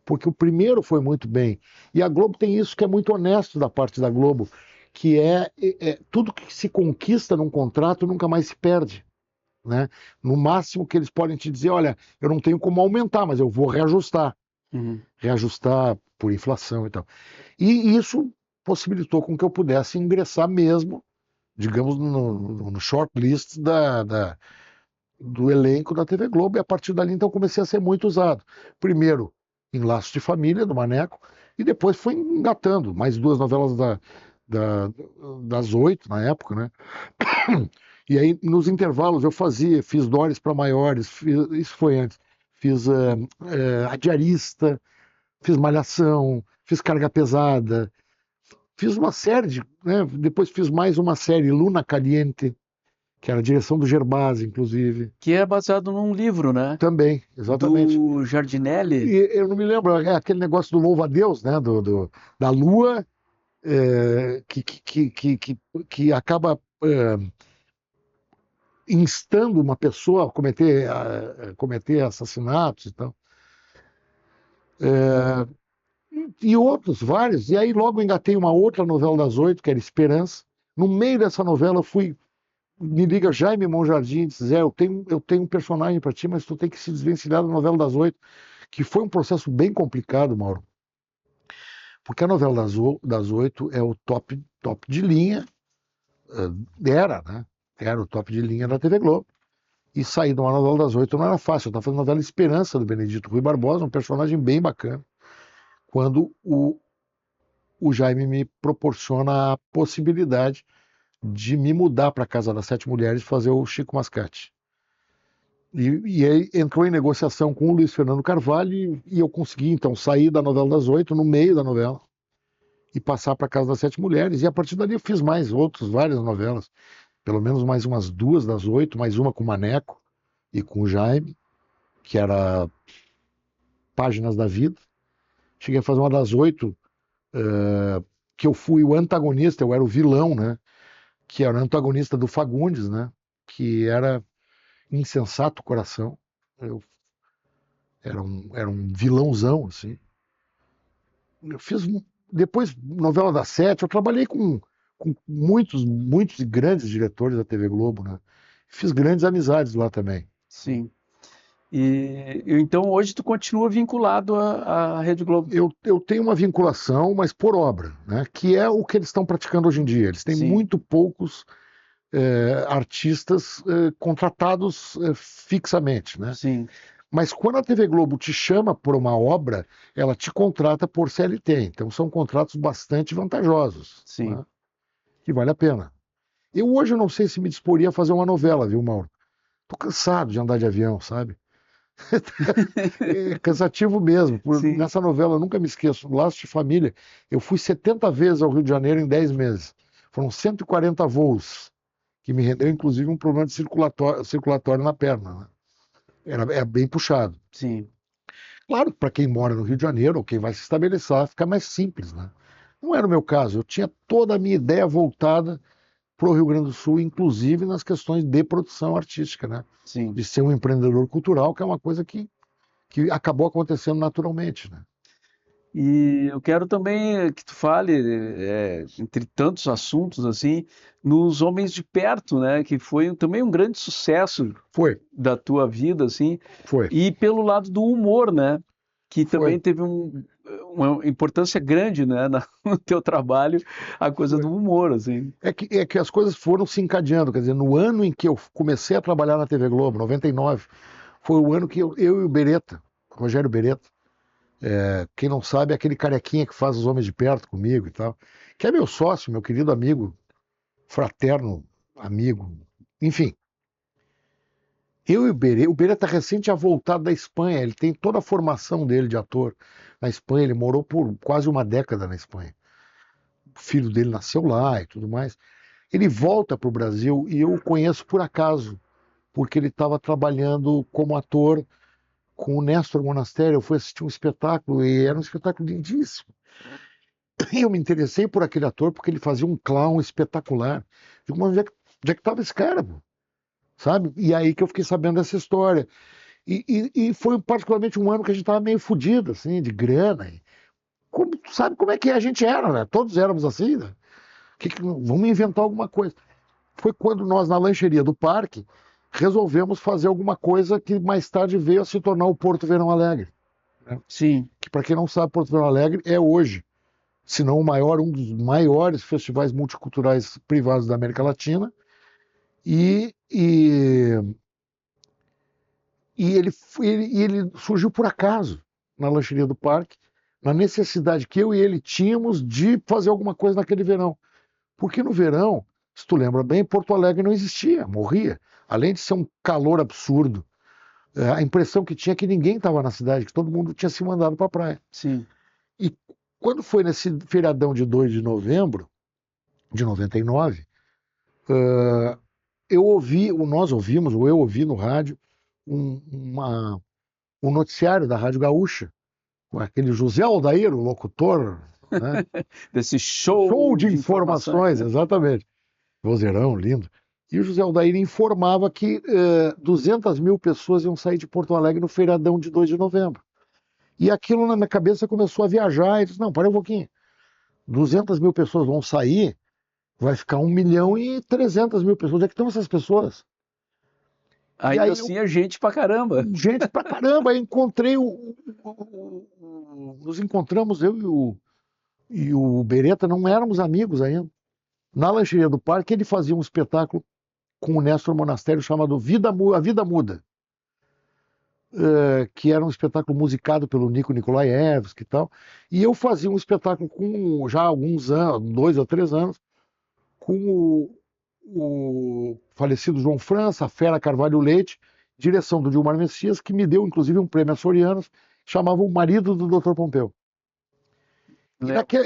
Porque o primeiro foi muito bem. E a Globo tem isso que é muito honesto da parte da Globo, que tudo que se conquista num contrato nunca mais se perde. Né? No máximo que eles podem te dizer, olha, eu não tenho como aumentar, mas eu vou reajustar. Uhum. Reajustar por inflação e tal. E isso possibilitou com que eu pudesse ingressar mesmo, digamos, no shortlist do elenco da TV Globo, e a partir dali então comecei a ser muito usado. Primeiro em Laços de Família, do Maneco, e depois fui engatando mais 2 novelas das 8 na época, né? E aí, nos intervalos, fiz Dores para Maiores, isso foi antes, fiz A Diarista, fiz Malhação, fiz Carga Pesada, Fiz uma série, né? Depois fiz mais uma série, Luna Caliente, que era a direção do Gerbasi, inclusive. Que é baseado num livro, né? Também, exatamente. Do Giardinelli. E eu não me lembro, é aquele negócio do louva-a-Deus, né? Da lua, que acaba instando uma pessoa a cometer assassinatos e tal. E outros, vários. E aí logo engatei uma outra novela das 8, que era Esperança. No meio dessa novela, me liga Jaime Monjardim e diz: Zé, eu tenho um personagem para ti, mas tu tem que se desvencilhar da novela das 8, que foi um processo bem complicado, Mauro. Porque a novela das 8 é o top de linha, né? Era o top de linha da TV Globo. E sair de uma novela das 8 não era fácil. Eu estava fazendo a novela Esperança, do Benedito Rui Barbosa, um personagem bem bacana. Quando o Jaime me proporciona a possibilidade de me mudar para a Casa das Sete Mulheres e fazer o Chico Mascate. E aí entrou em negociação com o Luiz Fernando Carvalho e eu consegui, então, sair da novela das 8, no meio da novela, e passar para a Casa das Sete Mulheres. E a partir dali eu fiz várias novelas, pelo menos mais umas 2 das 8, mais uma com o Maneco e com o Jaime, que era Páginas da Vida. Cheguei a fazer uma das 8, que eu fui o antagonista, eu era o vilão, né? Que era o antagonista do Fagundes, né? Que era Insensato Coração. Eu era um vilãozão, assim. Eu fiz depois novela das 7, eu trabalhei com muitos e grandes diretores da TV Globo, né? Fiz grandes amizades lá também. Sim. Então hoje tu continua vinculado à Rede Globo. Eu tenho uma vinculação, mas por obra, né? Que é o que eles estão praticando hoje em dia. Eles têm Sim. muito poucos artistas contratados fixamente, né? Sim. Mas quando a TV Globo te chama por uma obra, ela te contrata por CLT. Então são contratos bastante vantajosos, Sim. né? Que vale a pena. Eu hoje não sei se me disporia a fazer uma novela, viu, Mauro? Tô cansado de andar de avião, sabe? É cansativo mesmo. Sim. Nessa novela, eu nunca me esqueço, Laços de Família, eu fui 70 vezes ao Rio de Janeiro em 10 meses. Foram 140 voos, que me rendeu inclusive um problema de circulatório na perna, né? Era bem puxado. Sim. Claro que para quem mora no Rio de Janeiro, ou quem vai se estabelecer, fica mais simples, né? Não era o meu caso. Eu tinha toda a minha ideia voltada para o Rio Grande do Sul, inclusive nas questões de produção artística, né? Sim. De ser um empreendedor cultural, que é uma coisa que acabou acontecendo naturalmente, né? E eu quero também que tu fale, entre tantos assuntos assim, nos Homens de Perto, né? Que foi também um grande sucesso Foi, da tua vida, assim, foi, e pelo lado do humor, né? Que também foi, teve uma importância grande, né? No teu trabalho, a coisa foi. do humor, assim. É que as coisas foram se encadeando, quer dizer, no ano em que eu comecei a trabalhar na TV Globo, 99, foi o ano que eu e o Beretta, Rogério Beretta, quem não sabe é aquele carequinha que faz Os Homens de Perto comigo e tal, que é meu sócio, meu querido amigo, fraterno amigo, enfim. Eu e o Beretta recente tinha voltado da Espanha, ele tem toda a formação dele de ator na Espanha, ele morou por quase uma década na Espanha. O filho dele nasceu lá e tudo mais. Ele volta para o Brasil e eu o conheço por acaso, porque ele estava trabalhando como ator com o Néstor Monastério. Eu fui assistir um espetáculo e era um espetáculo lindíssimo. E eu me interessei por aquele ator porque ele fazia um clown espetacular. Digo, mas onde é que estava esse cara, pô? Sabe? E aí que eu fiquei sabendo dessa história. E foi particularmente um ano que a gente estava meio fodido, assim, de grana. Sabe como é que a gente era, né? Todos éramos assim, né? Vamos inventar alguma coisa. Foi quando nós, na lancheria do parque, resolvemos fazer alguma coisa que mais tarde veio a se tornar o Porto Verão Alegre, né? Sim. Que, para quem não sabe, Porto Verão Alegre é hoje, se não o maior, um dos maiores festivais multiculturais privados da América Latina. E ele surgiu por acaso na lancheria do parque, na necessidade que eu e ele tínhamos de fazer alguma coisa naquele verão. Porque no verão, se tu lembra bem, Porto Alegre não existia, morria. Além de ser um calor absurdo, a impressão que tinha é que ninguém estava na cidade, que todo mundo tinha se mandado para a praia. Sim. E quando foi nesse feriadão de 2 de novembro de 99, nós ouvimos, ou eu ouvi no rádio, um noticiário da Rádio Gaúcha, com aquele José Aldair, o locutor, né? Desse Show de de informações, exatamente. Vozeirão, lindo. E o José Aldair informava que 200 mil pessoas iam sair de Porto Alegre no feriadão de 2 de novembro. E aquilo na minha cabeça começou a viajar. E disse, não, para um pouquinho. 200 mil pessoas vão sair, vai ficar 1.300.000 pessoas. Onde é que estão essas pessoas? Ainda aí assim é gente pra caramba. Gente pra caramba. Aí encontrei nos encontramos, eu e o Beretta, não éramos amigos ainda. Na lancheria do parque, ele fazia um espetáculo com o Néstor Monastério chamado A Vida Muda, que era um espetáculo musicado pelo Nico Nikolaevski e tal. E eu fazia um espetáculo com já alguns anos, 2 ou 3 anos, com o falecido João França, a Fera Carvalho Leite, direção do Dilmar Messias, que me deu inclusive um prêmio Açorianos, chamava O Marido do Dr. Pompeu.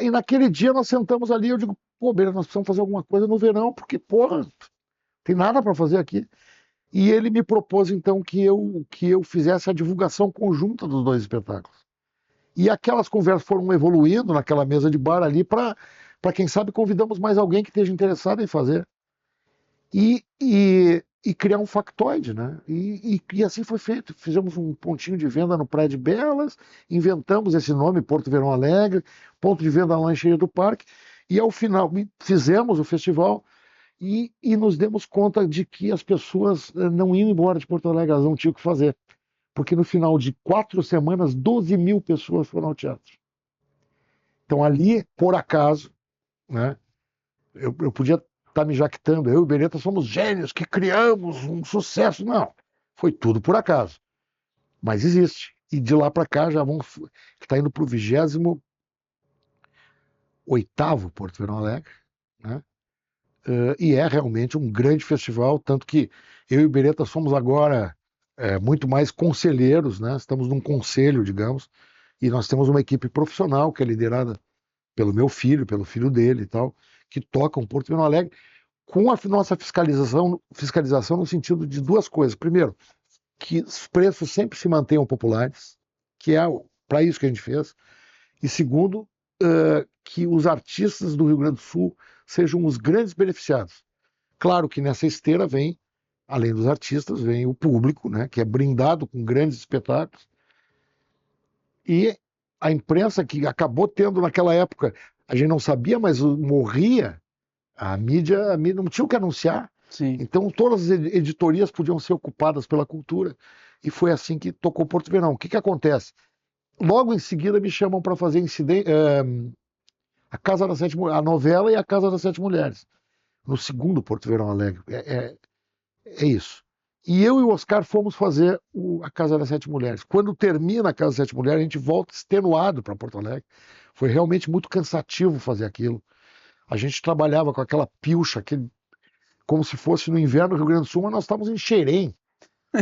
E naquele dia nós sentamos ali, eu digo, pô, Beira, nós precisamos fazer alguma coisa no verão, porque, porra, tem nada para fazer aqui. E ele me propôs, então, que eu fizesse a divulgação conjunta dos 2 espetáculos. E aquelas conversas foram evoluindo naquela mesa de bar ali para quem sabe, convidamos mais alguém que esteja interessado em fazer. E criar um factoide, né? E assim foi feito. Fizemos um pontinho de venda no Praia de Belas, inventamos esse nome, Porto Verão Alegre, ponto de venda na lancheria do parque, e ao final fizemos o festival e nos demos conta de que as pessoas não iam embora de Porto Alegre, elas não tinham o que fazer. Porque no final de 4 semanas, 12 mil pessoas foram ao teatro. Então ali, por acaso, né, eu podia estar me jactando, eu e o Beretta somos gênios que criamos um sucesso. Não, foi tudo por acaso. Mas existe. E de lá para cá já vamos, está indo para o 28º Porto Verão Alegre, né? E é realmente um grande festival, tanto que eu e o Beretta somos agora muito mais conselheiros, né? Estamos num conselho, digamos, e nós temos uma equipe profissional que é liderada pelo meu filho, pelo filho dele e tal, que tocam Porto Verão Alegre, com a nossa fiscalização no sentido de 2 coisas. Primeiro, que os preços sempre se mantenham populares, que é para isso que a gente fez. E segundo, que os artistas do Rio Grande do Sul sejam os grandes beneficiados. Claro que nessa esteira vem, além dos artistas, vem o público, né, que é brindado com grandes espetáculos. E a imprensa, que acabou tendo naquela época, a gente não sabia, mas morria, a mídia não tinha o que anunciar. Sim. Então todas as editorias podiam ser ocupadas pela cultura. E foi assim que tocou Porto Verão. O que acontece? Logo em seguida me chamam para fazer a novela e a Casa das 7 Mulheres, no segundo Porto Verão Alegre. É isso. E eu e o Oscar fomos fazer a Casa das 7 Mulheres. Quando termina a Casa das 7 Mulheres, a gente volta extenuado para Porto Alegre. Foi realmente muito cansativo fazer aquilo. A gente trabalhava com aquela pilcha, como se fosse no inverno do Rio Grande do Sul, mas nós estávamos em Xerém,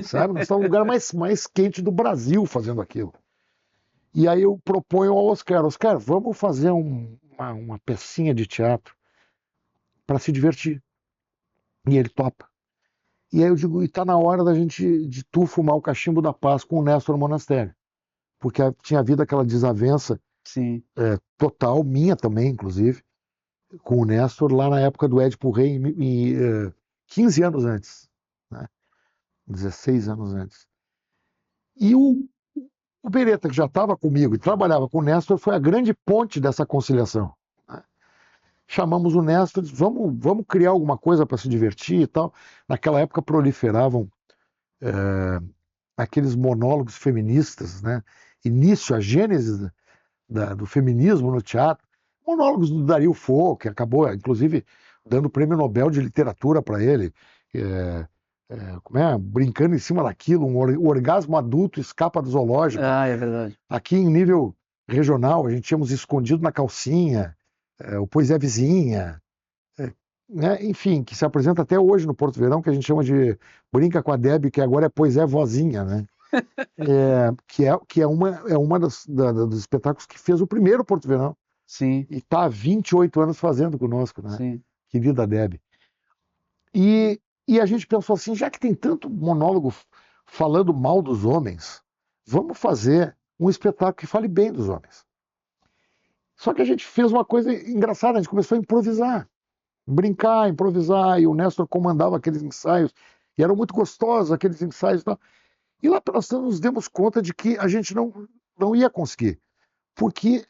sabe? Nós estávamos no lugar mais quente do Brasil fazendo aquilo. E aí eu proponho ao Oscar, vamos fazer uma pecinha de teatro para se divertir. E ele topa. E aí eu digo, e tá na hora de tu fumar o cachimbo da paz com o Néstor Monastério. Porque tinha havido aquela desavença Sim. total, minha também, inclusive, com o Néstor, lá na época do Édipo Rei, 15 anos antes, né? 16 anos antes. E o Beretta, que já estava comigo e trabalhava com o Néstor, foi a grande ponte dessa conciliação. Né? Chamamos o Néstor, vamos criar alguma coisa para se divertir e tal. Naquela época proliferavam aqueles monólogos feministas, né? Início, a gênese do feminismo no teatro. Monólogos do Dario Fo, que acabou, inclusive, dando o prêmio Nobel de Literatura para ele. Brincando em cima daquilo, o orgasmo adulto escapa do zoológico. Ah, é verdade. Aqui em nível regional, a gente tínhamos escondido na calcinha, o Pois é Vizinha, né? Enfim, que se apresenta até hoje no Porto Verão, que a gente chama de Brinca com a Deb, que agora é Pois é Vozinha, né? Que é uma dos espetáculos que fez o primeiro Porto Verão. Sim, e está há 28 anos fazendo conosco, né? sim. Querida Deb. E a gente pensou assim, já que tem tanto monólogo falando mal dos homens, vamos fazer um espetáculo que fale bem dos homens. Só que a gente fez uma coisa engraçada, a gente começou a improvisar, brincar, improvisar, e o Néstor comandava aqueles ensaios, e eram muito gostosos aqueles ensaios e tal. E lá nós nos demos conta de que a gente não ia conseguir, porque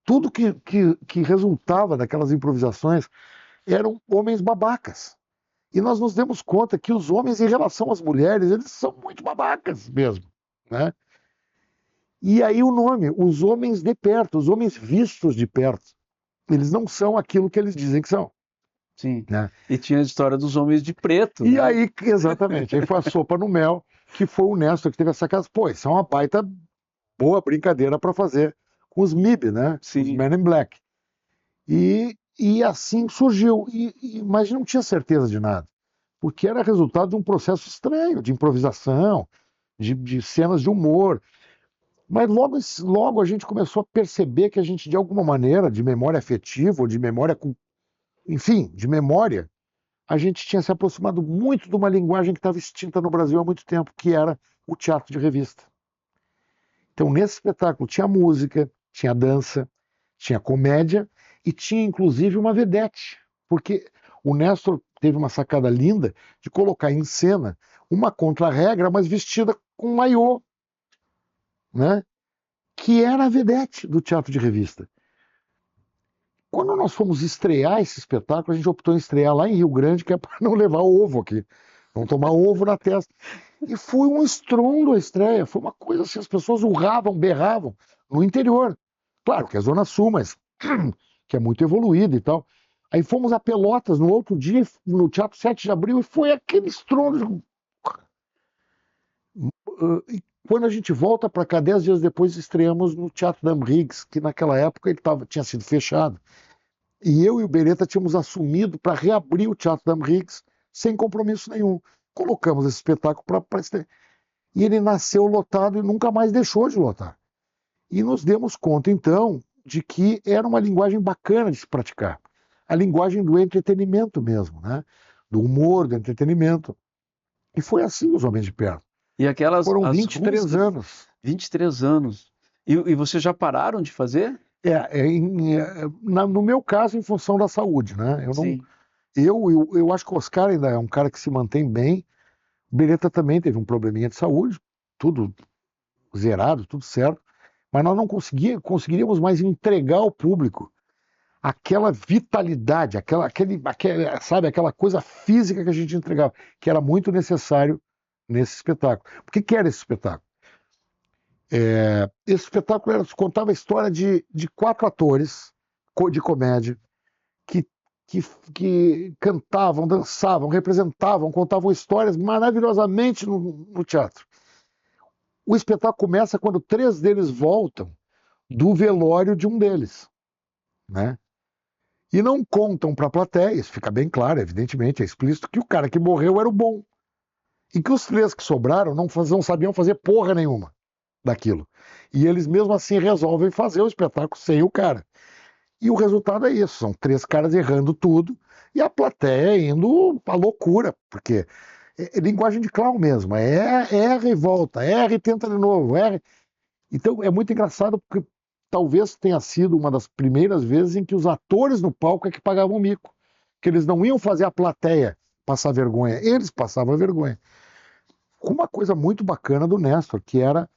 tudo que resultava daquelas improvisações eram homens babacas. E nós nos demos conta que os homens, em relação às mulheres, eles são muito babacas mesmo, né? E aí o nome, os homens de perto, os homens vistos de perto, eles não são aquilo que eles dizem que são, Sim. né? E tinha a história dos homens de preto, E né? aí, exatamente, aí foi a sopa no mel, que foi o Néstor que teve essa casa. Pô, isso é uma baita boa brincadeira para fazer com os MIB, né? Os Sim, Men in Black. E assim surgiu, mas não tinha certeza de nada, porque era resultado de um processo estranho, de improvisação, de cenas de humor. Mas logo a gente começou a perceber que a gente, de alguma maneira, de memória afetiva, ou de memória, enfim, de memória, a gente tinha se aproximado muito de uma linguagem que estava extinta no Brasil há muito tempo, que era o teatro de revista. Então, nesse espetáculo tinha música, tinha dança, tinha comédia e tinha inclusive uma vedete, porque o Néstor teve uma sacada linda de colocar em cena uma contra-regra, mas vestida com maiô, né? Que era a vedete do teatro de revista. Quando nós fomos estrear esse espetáculo, a gente optou em estrear lá em Rio Grande, que é para não levar ovo aqui, não tomar ovo na testa. E foi um estrondo a estreia, foi uma coisa assim, as pessoas urravam, berravam no interior. Claro que é Zona Sul, mas que é muito evoluída e tal. Aí fomos a Pelotas no outro dia, no Teatro 7 de Abril, e foi aquele estrondo. E quando a gente volta para cá, 10 dias depois, estreamos no Teatro Dam Riggs, que naquela época ele tinha sido fechado. E eu e o Beretta tínhamos assumido para reabrir o Teatro Dam Riggs sem compromisso nenhum. Colocamos esse espetáculo para estrear. E ele nasceu lotado e nunca mais deixou de lotar. E nos demos conta, então, de que era uma linguagem bacana de se praticar. A linguagem do entretenimento mesmo, né? Do humor, do entretenimento. E foi assim os Homens de Perto. E aquelas Foram as 23 músicas, anos. 23 anos. E vocês já pararam de fazer? No meu caso, em função da saúde, né? Sim. Eu acho que o Oscar ainda é um cara que se mantém bem. O Beretta também teve um probleminha de saúde, tudo zerado, tudo certo. Mas nós não conseguiríamos mais entregar ao público aquela vitalidade, sabe, aquela coisa física que a gente entregava, que era muito necessário nesse espetáculo. O que era esse espetáculo? Esse espetáculo contava a história de 4 atores de comédia que, que cantavam, dançavam, representavam, contavam histórias maravilhosamente no teatro. O espetáculo começa quando 3 deles voltam do velório de um deles, né? E não contam para a plateia, isso fica bem claro, evidentemente, é explícito, que o cara que morreu era o bom. E que os 3 que sobraram não sabiam fazer porra nenhuma daquilo. E eles mesmo assim resolvem fazer o espetáculo sem o cara. E o resultado é isso, são 3 caras errando tudo e a plateia indo à loucura, porque é linguagem de clown mesmo, erra e volta, erra e tenta de novo, erra. Então é muito engraçado porque talvez tenha sido uma das primeiras vezes em que os atores no palco é que pagavam o mico, que eles não iam fazer a plateia passar vergonha, eles passavam vergonha. Uma coisa muito bacana do Néstor, que era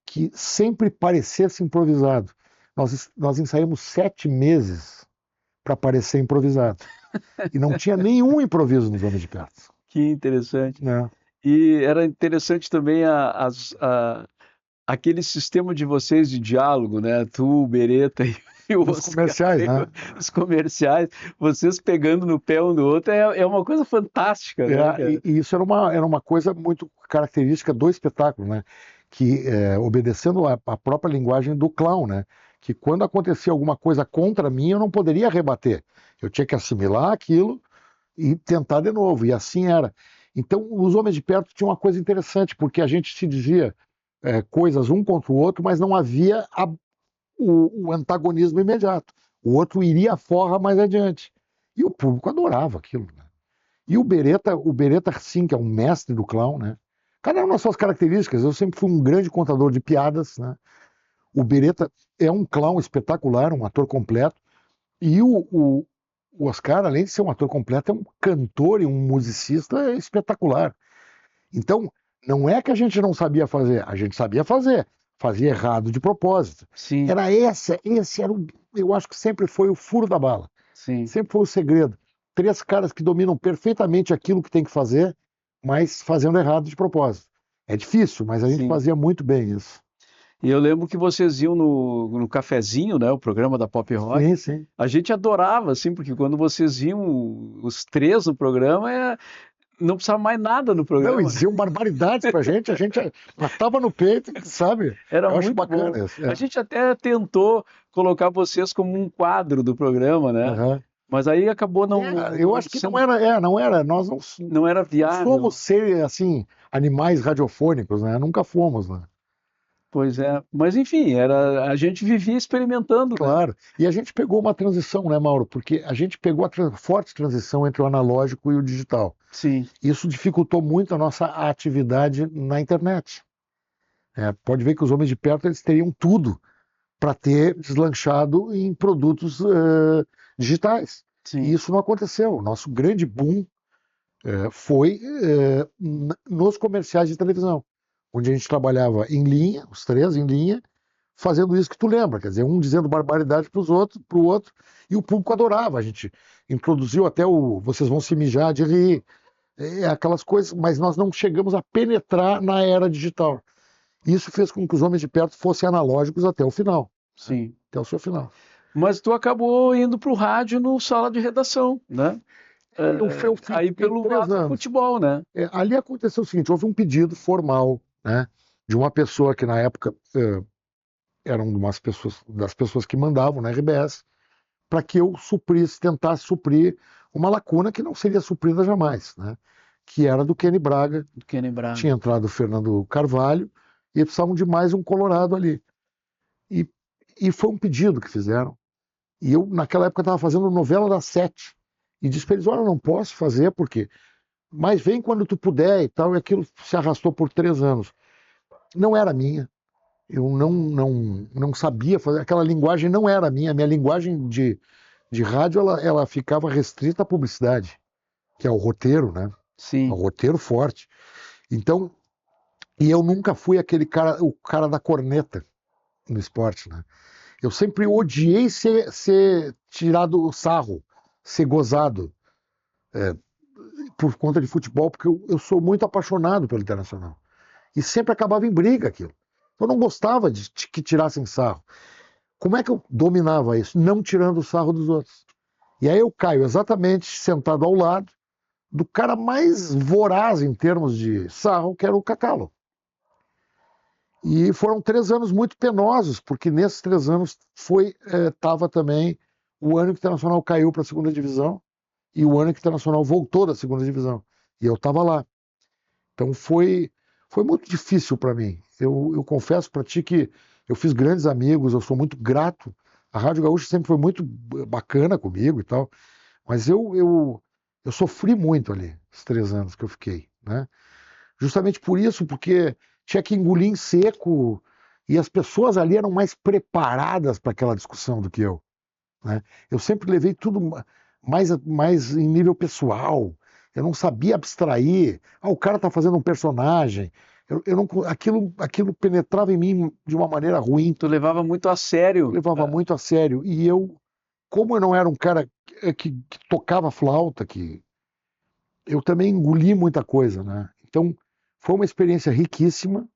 que sempre parecesse improvisado. Nós ensaiamos 7 meses para parecer improvisado. E não tinha nenhum improviso nos Homens de Perto. Que interessante. Né? E era interessante também aquele sistema de vocês de diálogo, né? Tu, o Beretta e o Os Oscar, comerciais, né? os comerciais, vocês pegando no pé um do outro, é uma coisa fantástica, né, cara? E isso era uma coisa muito característica do espetáculo, né? Que obedecendo a própria linguagem do clown, né? Que quando acontecia alguma coisa contra mim, eu não poderia rebater. Eu tinha que assimilar aquilo e tentar de novo. E assim era. Então, os Homens de Perto tinham uma coisa interessante, porque a gente se dizia coisas um contra o outro, mas não havia o antagonismo imediato. O outro iria à forra mais adiante. E o público adorava aquilo, né? E o Beretta, sim, que é um mestre do clown, né? Cada uma das suas características. Eu sempre fui um grande contador de piadas, né? O Beretta é um clown espetacular, um ator completo. E o Oscar, além de ser um ator completo, é um cantor e um musicista espetacular. Então, não é que a gente não sabia fazer, a gente sabia fazer, fazia errado de propósito. Sim, Era esse era eu acho que sempre foi o furo da bala, sim. sempre foi o segredo. Três caras que dominam perfeitamente aquilo que tem que fazer, mas fazendo errado de propósito. É difícil, mas a gente Sim. fazia muito bem isso. E eu lembro que vocês iam no cafezinho, né, o programa da Pop Rock. Sim, sim. A gente adorava, assim, porque quando vocês iam os três no programa, não precisava mais nada no Não, e programa. diziam barbaridades pra gente, a gente matava no peito, sabe? Era Eu acho muito bom. bacana isso. A É. gente até tentou colocar vocês como um quadro do programa, né? Aham. Mas aí acabou Eu acho que não era, nós não era não viável. somos seres, assim, animais radiofônicos, né? Nunca fomos, né? Pois é. Mas enfim, a gente vivia experimentando, né? Claro. E a gente pegou uma transição, né, Mauro? Porque a gente pegou a forte transição entre o analógico e o digital. Sim, Isso dificultou muito a nossa atividade na internet. Pode ver que os homens de perto eles teriam tudo para ter deslanchado em produtos digitais. E sim, isso não aconteceu. O nosso grande boom foi nos comerciais de televisão, onde a gente trabalhava em linha, os três em linha, fazendo isso que tu lembra, quer dizer, um dizendo barbaridade para o outro, e o público adorava. A gente introduziu até o vocês vão se mijar de rir, aquelas coisas, mas nós não chegamos a penetrar na era digital. Isso fez com que os homens de perto fossem analógicos até o final, né? sim. Até o seu final. Mas tu acabou indo para o rádio no sala de redação, né? Eu Aí fiquei pelo três lado do anos. futebol, né? Ali aconteceu o seguinte: houve um pedido formal, né, de uma pessoa que na época era das pessoas que mandavam na RBS, para que eu tentasse suprir uma lacuna que não seria suprida jamais, né, que era do Kenny Braga. Do Kenny Braga. Tinha entrado o Fernando Carvalho e precisavam de mais um colorado ali. E, e foi um pedido que fizeram. E eu, naquela época, estava fazendo novela das 7. E disse para eles: olha, eu não posso fazer, porque mas vem quando tu puder e tal, e aquilo se arrastou por 3 anos. Não era minha, eu não sabia fazer, aquela linguagem não era minha, a minha linguagem de rádio ela ficava restrita à publicidade, que é o roteiro, né? É o Sim, roteiro forte. Então, e eu nunca fui aquele cara, o cara da corneta no esporte, né? Eu sempre odiei ser tirado o sarro, ser gozado por conta de futebol, porque eu sou muito apaixonado pelo Internacional. E sempre acabava em briga aquilo. Eu não gostava de que tirassem sarro. Como é que eu dominava isso? Não tirando o sarro dos outros. E aí eu caio exatamente sentado ao lado do cara mais voraz em termos de sarro, que era o Cacalo. E foram 3 anos muito penosos, porque nesses 3 anos estava também o ano que o Internacional caiu para a segunda divisão e o ano que o Internacional voltou da segunda divisão. E eu estava lá. Então foi muito difícil para mim. Eu confesso para ti que eu fiz grandes amigos, eu sou muito grato. A Rádio Gaúcha sempre foi muito bacana comigo e tal, mas eu sofri muito ali, os 3 anos que eu fiquei, né? Justamente por isso, porque tinha que engolir em seco e as pessoas ali eram mais preparadas para aquela discussão do que eu, né? Eu sempre levei tudo mais em nível pessoal. Eu não sabia abstrair. O cara está fazendo um personagem. Eu não, aquilo penetrava em mim de uma maneira ruim. tu levava muito a Eu sério. levava muito a sério. E como eu não era um cara que tocava flauta, eu também engoli muita coisa, né? Então, foi uma experiência riquíssima,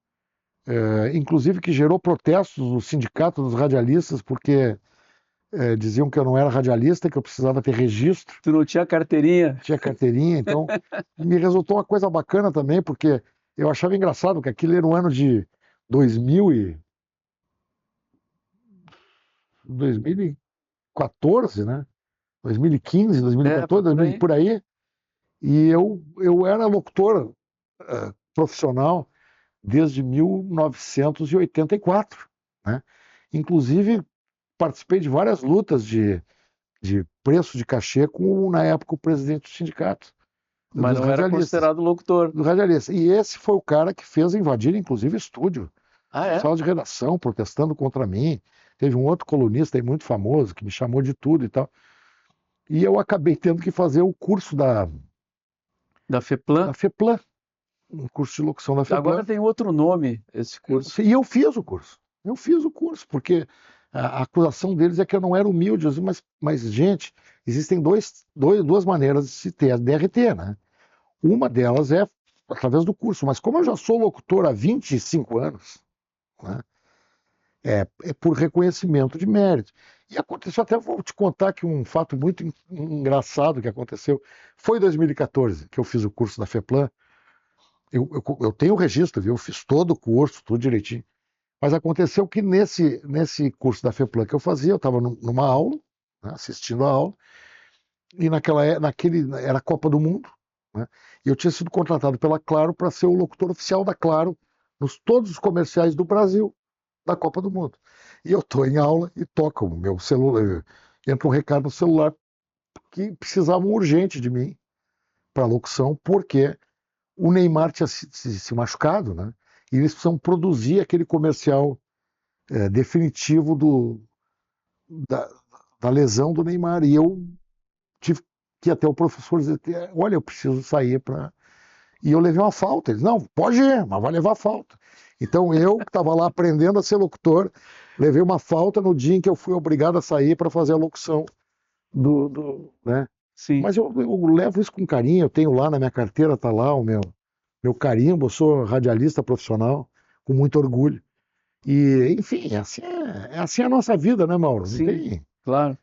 inclusive que gerou protestos no sindicato dos radialistas, porque diziam que eu não era radialista, que eu precisava ter registro, Tu não tinha carteirinha? tinha carteirinha, então me resultou uma coisa bacana também, porque eu achava engraçado que aquilo era um ano de 2000 e 2014, né? 2015, Foi 2014, por 2000, aí. por aí, e eu era locutor profissional desde 1984, né? Inclusive participei de várias lutas de preço de cachê com, na época, o presidente do sindicato. Mas não era considerado locutor. Do radialista. E esse foi o cara que fez invadir, inclusive, estúdio. Ah, é? Sala de redação, protestando contra mim. Teve um outro colunista aí muito famoso que me chamou de tudo e tal. E eu acabei tendo que fazer o curso da FEPLAN? FEPLAN. Um curso de locução da FEPLAN. Agora tem outro nome, esse curso. E eu fiz o curso. Eu fiz o curso, porque a acusação deles é que eu não era humilde. Mas gente, existem duas maneiras de se ter a DRT, né? Uma delas é através do curso, mas como eu já sou locutor há 25 anos, né, é por reconhecimento de mérito. E aconteceu, até vou te contar que um fato muito engraçado que aconteceu, foi em 2014 que eu fiz o curso da FEPLAN. Eu tenho o registro, viu? Eu fiz todo o curso, tudo direitinho. Mas aconteceu que nesse curso da FEPLAN que eu fazia, eu estava numa aula, né, assistindo a aula, e era a Copa do Mundo, né, e eu tinha sido contratado pela Claro para ser o locutor oficial da Claro nos todos os comerciais do Brasil da Copa do Mundo. E eu estou em aula e toca o meu celular, entra um recado no celular que precisavam urgente de mim para locução, porque o Neymar tinha se machucado, né? E eles precisam produzir aquele comercial definitivo da lesão do Neymar. E eu tive que ir até o professor dizer: olha, eu preciso sair para. E eu levei uma falta. Ele: não, pode ir, mas vai levar falta. Então eu, que estava lá aprendendo a ser locutor, levei uma falta no dia em que eu fui obrigado a sair para fazer a locução né? Sim. Mas eu levo isso com carinho. Eu tenho lá na minha carteira, tá lá o meu carimbo. Eu sou radialista profissional, com muito orgulho. E, enfim, é assim a nossa vida, né, Mauro? Sim, claro.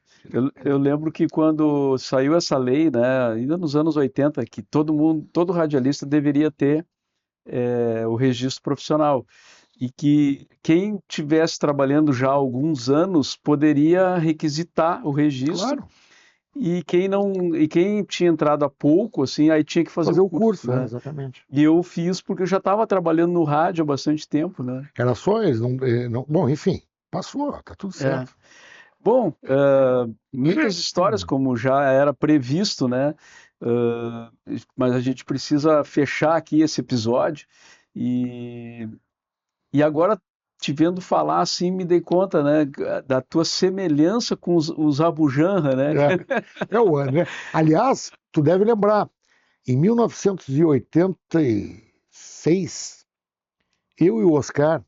Eu lembro que quando saiu essa lei, né, ainda nos anos 80, que todo radialista deveria ter o registro profissional. E que quem estivesse trabalhando já há alguns anos poderia requisitar o registro. Claro. E quem tinha entrado há pouco, assim, aí tinha que fazer o curso, né? Exatamente. E eu fiz porque eu já estava trabalhando no rádio há bastante tempo, né? Era só eles, não. Bom, enfim, passou, tá tudo certo. Bom, muitas histórias, como já era previsto, né? Mas a gente precisa fechar aqui esse episódio. E agora, te vendo falar assim, me dei conta, né, da tua semelhança com os Abu Janra, né? É o ano, né? Aliás, tu deve lembrar, em 1986, eu e o Oscar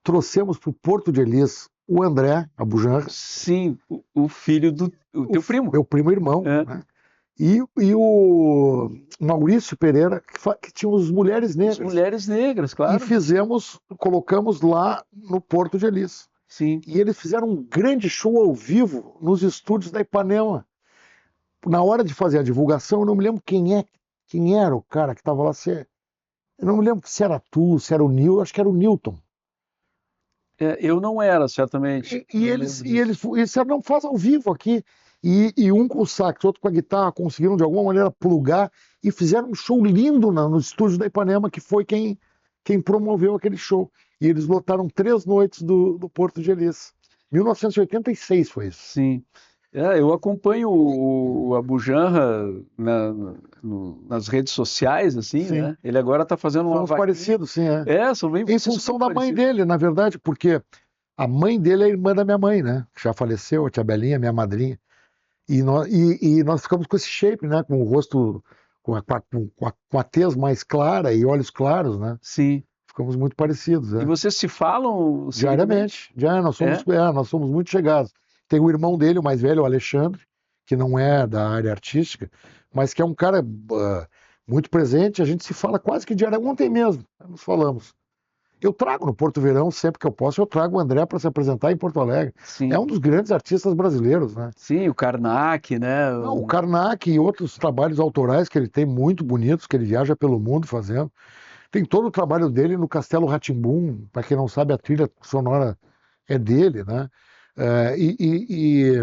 trouxemos para o Porto de Elis o André Abu Janra. Sim, o filho do teu primo. Meu primo irmão, né? E o Maurício Pereira, que tinha as Mulheres Negras. As Mulheres Negras, claro. E colocamos lá no Porto de Elis. Sim. E eles fizeram um grande show ao vivo nos estúdios da Ipanema. Na hora de fazer a divulgação, eu não me lembro quem era o cara que estava lá. Eu não me lembro se era tu, se era o Nil, acho que era o Newton. Eu não era, certamente. E eles disseram: não, faz ao vivo aqui. E um com o sax, outro com a guitarra, conseguiram de alguma maneira plugar e fizeram um show lindo no estúdio da Ipanema, que foi quem promoveu aquele show. E eles lotaram 3 noites do Porto de Elis. 1986 foi isso. Sim. Eu acompanho o Abu Janra nas redes sociais, assim, Sim. né? Ele agora está fazendo uma Somos parecidos, sim. são bem em função da mãe dele, na verdade, porque a mãe dele é irmã da minha mãe, né? Que já faleceu, a tia Belinha, minha madrinha. E nós ficamos com esse shape, né? Com o rosto, com a tez mais clara e olhos claros, né? Sim. Ficamos muito parecidos. E vocês se falam diariamente? Nós somos muito chegados. Tem o irmão dele, o mais velho, o Alexandre, que não é da área artística, mas que é um cara muito presente. A gente se fala quase que diariamente. Ontem mesmo, nos falamos. Eu trago no Porto Verão, sempre que eu posso, eu trago o André para se apresentar em Porto Alegre. Sim. É um dos grandes artistas brasileiros, né? Sim, o Karnak, né? O Karnak e outros trabalhos autorais que ele tem muito bonitos, que ele viaja pelo mundo fazendo. Tem todo o trabalho dele no Castelo Rá-Tim-Bum. Para quem não sabe, a trilha sonora é dele, né? E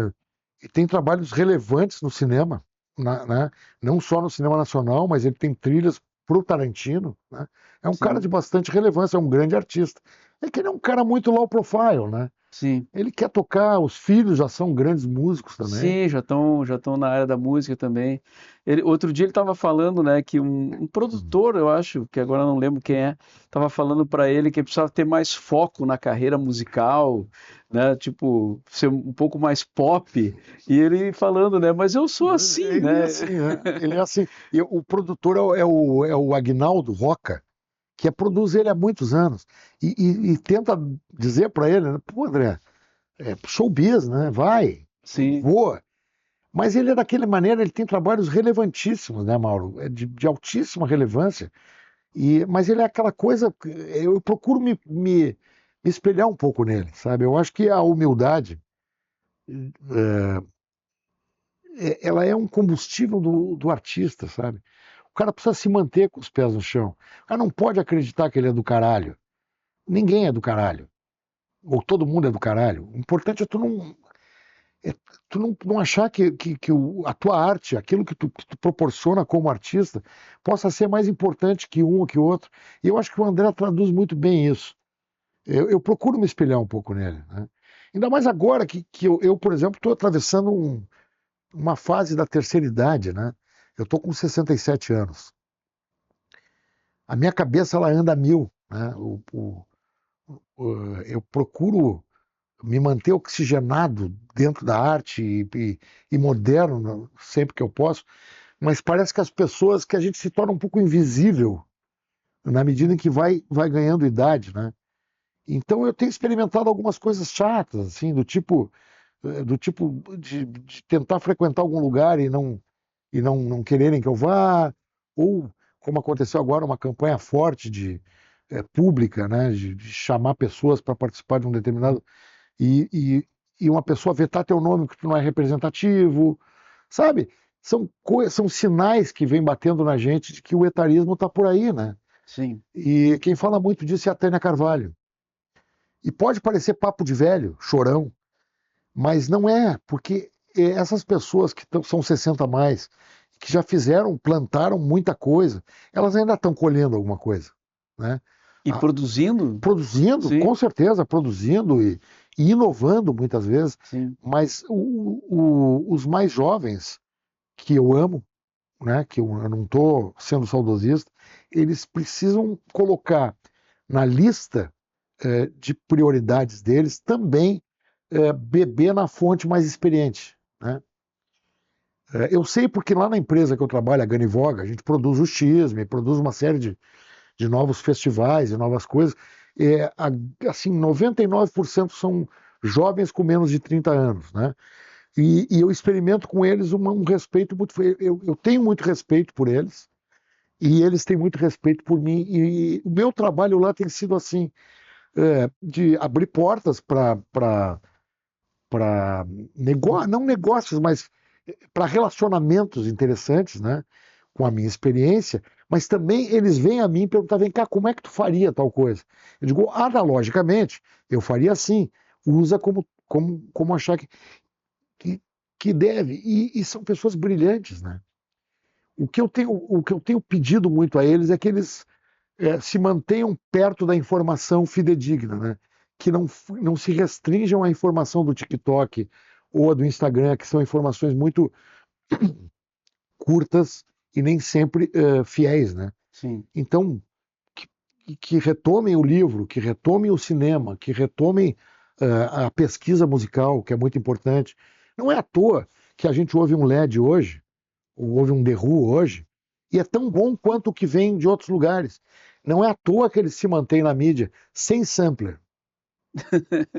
tem trabalhos relevantes no cinema, né? Não só no cinema nacional, mas ele tem trilhas para o Tarantino, né? É um cara de bastante relevância, é um grande artista. É que ele é um cara muito low profile, né? sim. Ele quer tocar, os filhos já são grandes músicos também. Sim, já estão na área da música também. Outro dia ele estava falando, né, que um produtor, eu acho, que agora eu não lembro quem é, estava falando para ele que ele precisava ter mais foco na carreira musical, né, tipo, ser um pouco mais pop. E ele falando, né, mas eu sou assim, Ele é né? assim, né? Ele é assim. E o produtor é o Agnaldo Roca, que produz ele há muitos anos. E tenta dizer para ele, né, pô, André, showbiz, né? Vai, Sim, voa. Mas ele é daquela maneira, ele tem trabalhos relevantíssimos, né, Mauro? É de altíssima relevância. Mas ele é aquela coisa, eu procuro me espelhar um pouco nele, sabe? Eu acho que a humildade, ela é um combustível do artista, sabe? O cara precisa se manter com os pés no chão. O cara não pode acreditar que ele é do caralho. Ninguém é do caralho. Ou todo mundo é do caralho. O importante é tu não achar que a tua arte, aquilo que tu proporciona como artista, possa ser mais importante que um ou que outro. E eu acho que o André traduz muito bem isso. Eu procuro me espelhar um pouco nele, né? Ainda mais agora que eu, por exemplo, estou atravessando uma fase da terceira idade, né? Eu estou com 67 anos. A minha cabeça ela anda a mil, né? Eu procuro me manter oxigenado dentro da arte e moderno sempre que eu posso, mas parece que as pessoas, que a gente se torna um pouco invisível na medida em que vai ganhando idade, né? Então eu tenho experimentado algumas coisas chatas, assim, do tipo de tentar frequentar algum lugar e não quererem que eu vá, ou como aconteceu agora, uma campanha forte pública, né, de chamar pessoas para participar de um determinado e, e uma pessoa vetar teu nome que tu não é representativo, sabe? São sinais que vêm batendo na gente de que o etarismo está por aí, né? sim. E quem fala muito disso é a Tânia Carvalho. E pode parecer papo de velho, chorão, mas não é, porque essas pessoas que são 60 a mais, que já fizeram, plantaram muita coisa, elas ainda estão colhendo alguma coisa, né? E produzindo? Produzindo, Sim, com certeza, produzindo e inovando muitas vezes, sim. mas os mais jovens, que eu amo, né, que eu não estou sendo saudosista, eles precisam colocar na lista de prioridades deles também beber na fonte mais experiente, né? Eu sei porque lá na empresa que eu trabalho, a Ganivoga, a gente produz o Xisme, produz uma série de novos festivais e novas coisas. Assim, 99% são jovens com menos de 30 anos, né? E eu experimento com eles um respeito muito. Eu tenho muito respeito por eles e eles têm muito respeito por mim. E o meu trabalho lá tem sido assim, de abrir portas para não negócios, mas para relacionamentos interessantes, né? Com a minha experiência, mas também eles vêm a mim e perguntam, vem cá, como é que tu faria tal coisa? Eu digo, analogicamente, eu faria assim, usa como achar que, que deve. E são pessoas brilhantes, né? O que eu tenho pedido muito a eles é que eles se mantenham perto da informação fidedigna, né? Que não se restringam à informação do TikTok ou a do Instagram, que são informações muito curtas e nem sempre fiéis, né? Sim. Então, que retomem o livro, que retomem o cinema, que retomem a pesquisa musical, que é muito importante. Não é à toa que a gente ouve um LED hoje, ou ouve um The Who hoje, e é tão bom quanto o que vem de outros lugares. Não é à toa que ele se mantém na mídia sem sampler,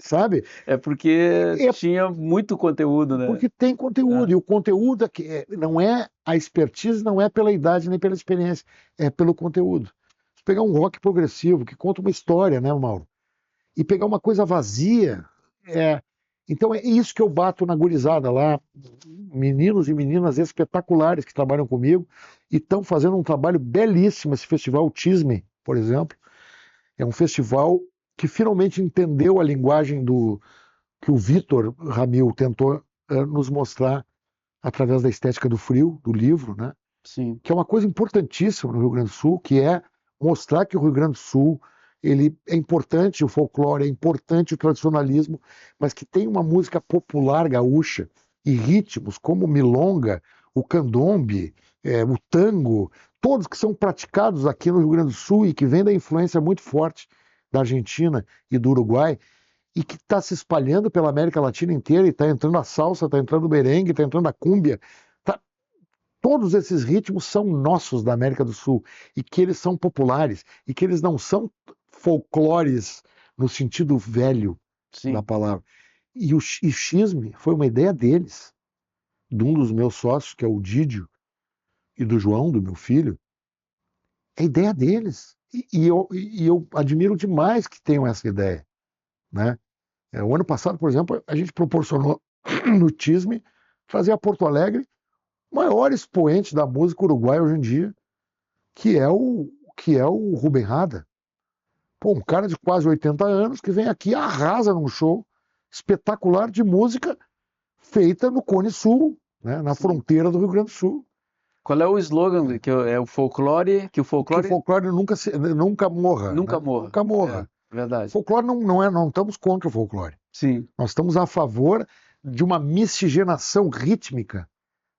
sabe? É porque É tinha muito conteúdo, né? porque tem conteúdo, É, e o conteúdo não é a expertise, não é pela idade nem pela experiência, é pelo conteúdo. Se pegar um rock progressivo que conta uma história, né, Mauro? E pegar uma coisa vazia, é... Então é isso que eu bato na gurizada lá, meninos e meninas espetaculares que trabalham comigo e estão fazendo um trabalho belíssimo. Esse festival Tisme, por exemplo, é um festival que finalmente entendeu a linguagem que o Vitor Ramil tentou nos mostrar através da estética do frio, do livro, né? sim. Que é uma coisa importantíssima no Rio Grande do Sul, que é mostrar que o Rio Grande do Sul ele é importante, o folclore, é importante o tradicionalismo, mas que tem uma música popular gaúcha e ritmos como o milonga, o candombe, o tango, todos que são praticados aqui no Rio Grande do Sul e que vêm da influência muito forte da Argentina e do Uruguai, e que está se espalhando pela América Latina inteira, e está entrando a salsa, está entrando o merengue, está entrando a cúmbia. Todos esses ritmos são nossos da América do Sul, e que eles são populares, e que eles não são folclores no sentido velho da Sim. palavra. E o xisme foi uma ideia deles, de um dos meus sócios, que é o Dídio, e do João, do meu filho. É ideia deles. E eu admiro demais que tenham essa ideia, né? O ano passado, por exemplo, a gente proporcionou no Tisme trazer a Porto Alegre o maior expoente da música uruguaia hoje em dia, que é o Rubem Rada. Pô, um cara de quase 80 anos que vem aqui e arrasa num show espetacular de música feita no Cone Sul, né, na Sim. fronteira do Rio Grande do Sul. Qual é o slogan que é o folclore, que o Que o folclore folclore nunca morra, nunca né? morra. Nunca morra. Verdade. Folclore não estamos contra o folclore. Sim. Nós estamos a favor de uma miscigenação rítmica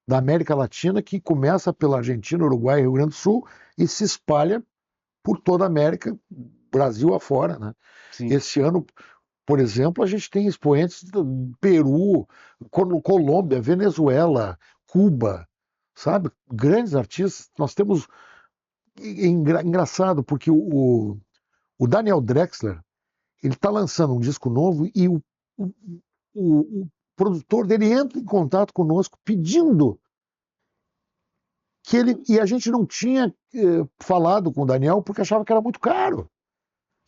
da América Latina que começa pela Argentina, Uruguai e Rio Grande do Sul e se espalha por toda a América, Brasil afora, né? Sim. Esse ano, por exemplo, a gente tem expoentes do Peru, Colômbia, Venezuela, Cuba, sabe? Grandes artistas. Nós temos. Engraçado, porque o Daniel Drexler, ele está lançando um disco novo e o, o produtor dele entra em contato conosco pedindo que ele. E a gente não tinha falado com o Daniel porque achava que era muito caro.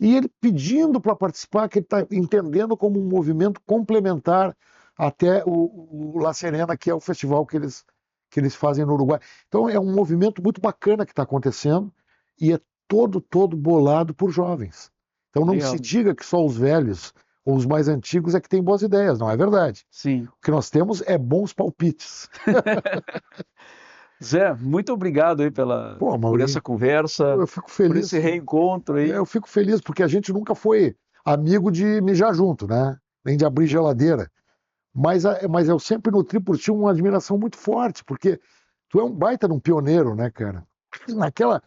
E ele pedindo para participar, que ele está entendendo como um movimento complementar até o La Serena, que é o festival que eles fazem no Uruguai. Então é um movimento muito bacana que está acontecendo e é todo bolado por jovens. Então não Legal. se diga que só os velhos ou os mais antigos é que têm boas ideias, não é verdade. Sim. O que nós temos é bons palpites. Zé, muito obrigado aí Pô, por Maurinho, essa conversa, eu fico por feliz. esse reencontro aí. Eu fico feliz porque a gente nunca foi amigo de mijar junto, né? Nem de abrir geladeira. Mas eu sempre nutri por ti uma admiração muito forte, porque tu é um baita de um pioneiro, né, cara? Naquela,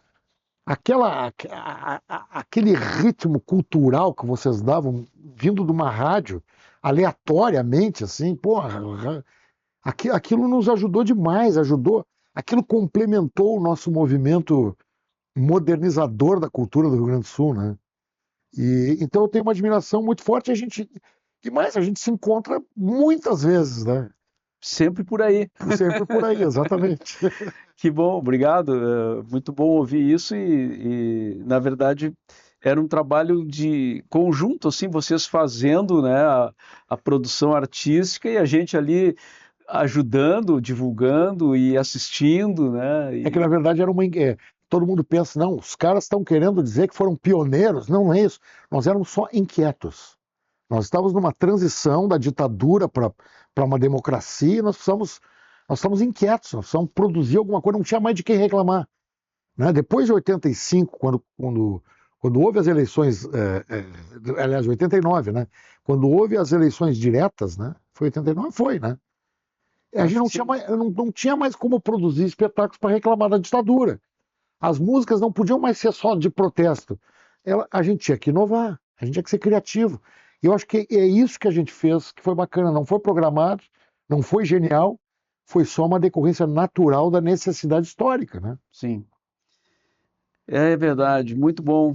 aquele ritmo cultural que vocês davam vindo de uma rádio, aleatoriamente, assim, porra, aquilo nos ajudou demais, aquilo complementou o nosso movimento modernizador da cultura do Rio Grande do Sul, né? E então eu tenho uma admiração muito forte. A gente se encontra muitas vezes, né? Sempre por aí. Sempre por aí, exatamente. Que bom, obrigado. Muito bom ouvir isso na verdade, era um trabalho de conjunto, assim, vocês fazendo, né, a produção artística e a gente ali ajudando, divulgando e assistindo, né? É que na verdade todo mundo pensa, não, os caras estão querendo dizer que foram pioneiros. Não é isso. Nós éramos só inquietos. Nós estávamos numa transição da ditadura para uma democracia e nós estamos inquietos, nós precisamos produzir alguma coisa, não tinha mais de quem reclamar. Né? Depois de 85, quando houve as eleições, aliás, 89, né? Quando houve as eleições diretas, né? Foi 89? Foi, né? A gente não tinha mais como produzir espetáculos para reclamar da ditadura. As músicas não podiam mais ser só de protesto. A gente tinha que inovar, a gente tinha que ser criativo. E eu acho que é isso que a gente fez, que foi bacana. Não foi programado, não foi genial, foi só uma decorrência natural da necessidade histórica, né? Sim, é verdade, muito bom.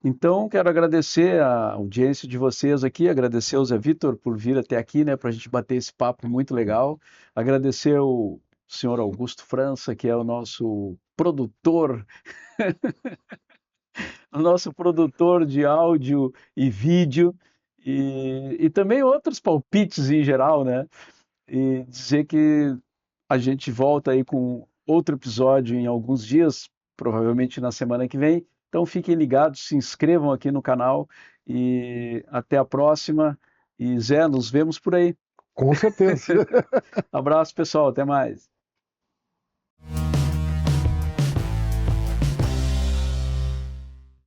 Então, quero agradecer a audiência de vocês aqui, agradecer ao Zé Vitor por vir até aqui, né, para a gente bater esse papo muito legal. Agradecer ao senhor Augusto França, que é o nosso produtor, o nosso produtor de áudio e vídeo, e também outros palpites em geral, né? E dizer que a gente volta aí com outro episódio em alguns dias, provavelmente na semana que vem. Então fiquem ligados, se inscrevam aqui no canal e até a próxima. E Zé, nos vemos por aí. Com certeza. Abraço, pessoal, até mais.